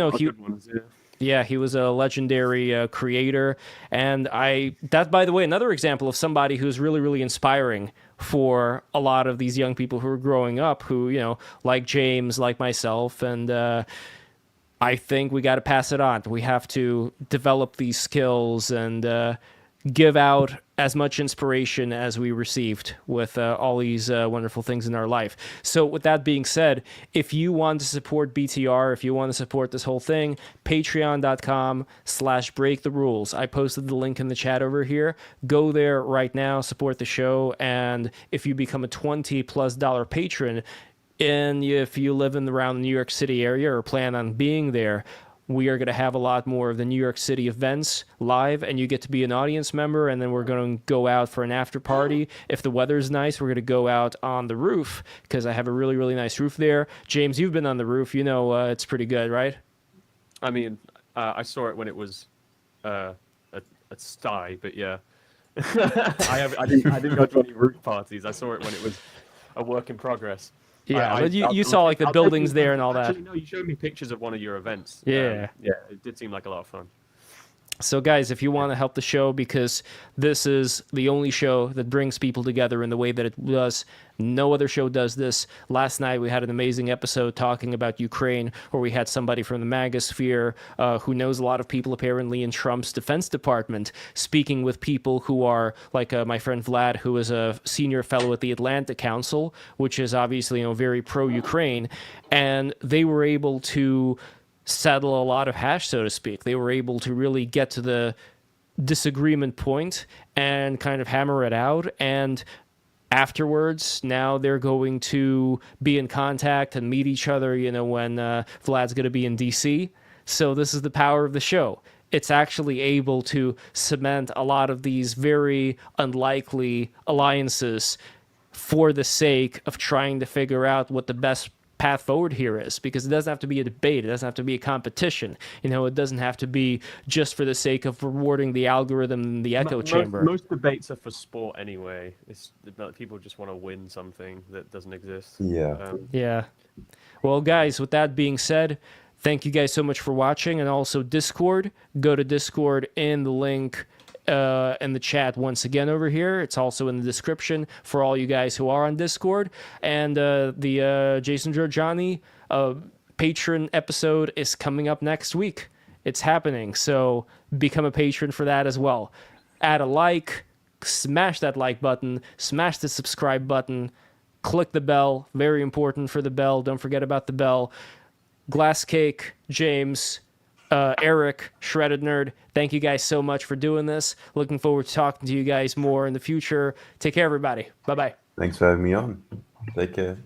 he was a legendary creator. And that, by the way, another example of somebody who's really, really inspiring for a lot of these young people who are growing up, who, like James, like myself, and I think we got to pass it on. We have to develop these skills and give out as much inspiration as we received with all these wonderful things in our life. So with that being said, if you want to support BTR, if you want to support this whole thing, patreon.com/breaktherules. I posted the link in the chat over here. Go there right now, support the show. And if you become a $20+ patron, and if you live in around the New York City area or plan on being there, we are going to have a lot more of the New York City events live, and you get to be an audience member, and then we're going to go out for an after party. If the weather's nice, we're going to go out on the roof, because I have a really, really nice roof there. James, you've been on the roof. You know it's pretty good, right? I mean, I saw it when it was a sty, but yeah. I didn't go to any roof parties. I saw it when it was a work in progress. Yeah, but you saw like the buildings there and all that. Actually, no, you showed me pictures of one of your events. Yeah. Yeah, it did seem like a lot of fun. So, guys, if you want to help the show, because this is the only show that brings people together in the way that it does, no other show does this. Last night, we had an amazing episode talking about Ukraine, where we had somebody from the Magosphere who knows a lot of people, apparently, in Trump's Defense Department, speaking with people who are, like my friend Vlad, who is a senior fellow at the Atlantic Council, which is obviously very pro-Ukraine, and they were able to settle a lot of hash, so to speak. They were able to really get to the disagreement point and kind of hammer it out. And afterwards, now they're going to be in contact and meet each other, when Vlad's going to be in DC. So this is the power of the show. It's actually able to cement a lot of these very unlikely alliances for the sake of trying to figure out what the best path forward here is, because it doesn't have to be a debate. It doesn't have to be a competition. It doesn't have to be just for the sake of rewarding the algorithm in the echo chamber. Most debates are for sport anyway. It's people just want to win something that doesn't exist. Yeah. Yeah. Well, guys, with that being said, thank you guys so much for watching. And also Discord. Go to Discord in the link in the chat once again over here. It's also in the description for all you guys who are on Discord. And the Jason Giorgiani patron episode is coming up next week. It's happening, so become a patron for that as well. Add a like, smash that like button, smash the subscribe button, click the bell. Very important for the bell. Don't forget about the bell. Glasscake, James, Eric, Shredded Nerd, thank you guys so much for doing this. Looking forward to talking to you guys more in the future. Take care, everybody. Bye-bye. Thanks for having me on. Take care.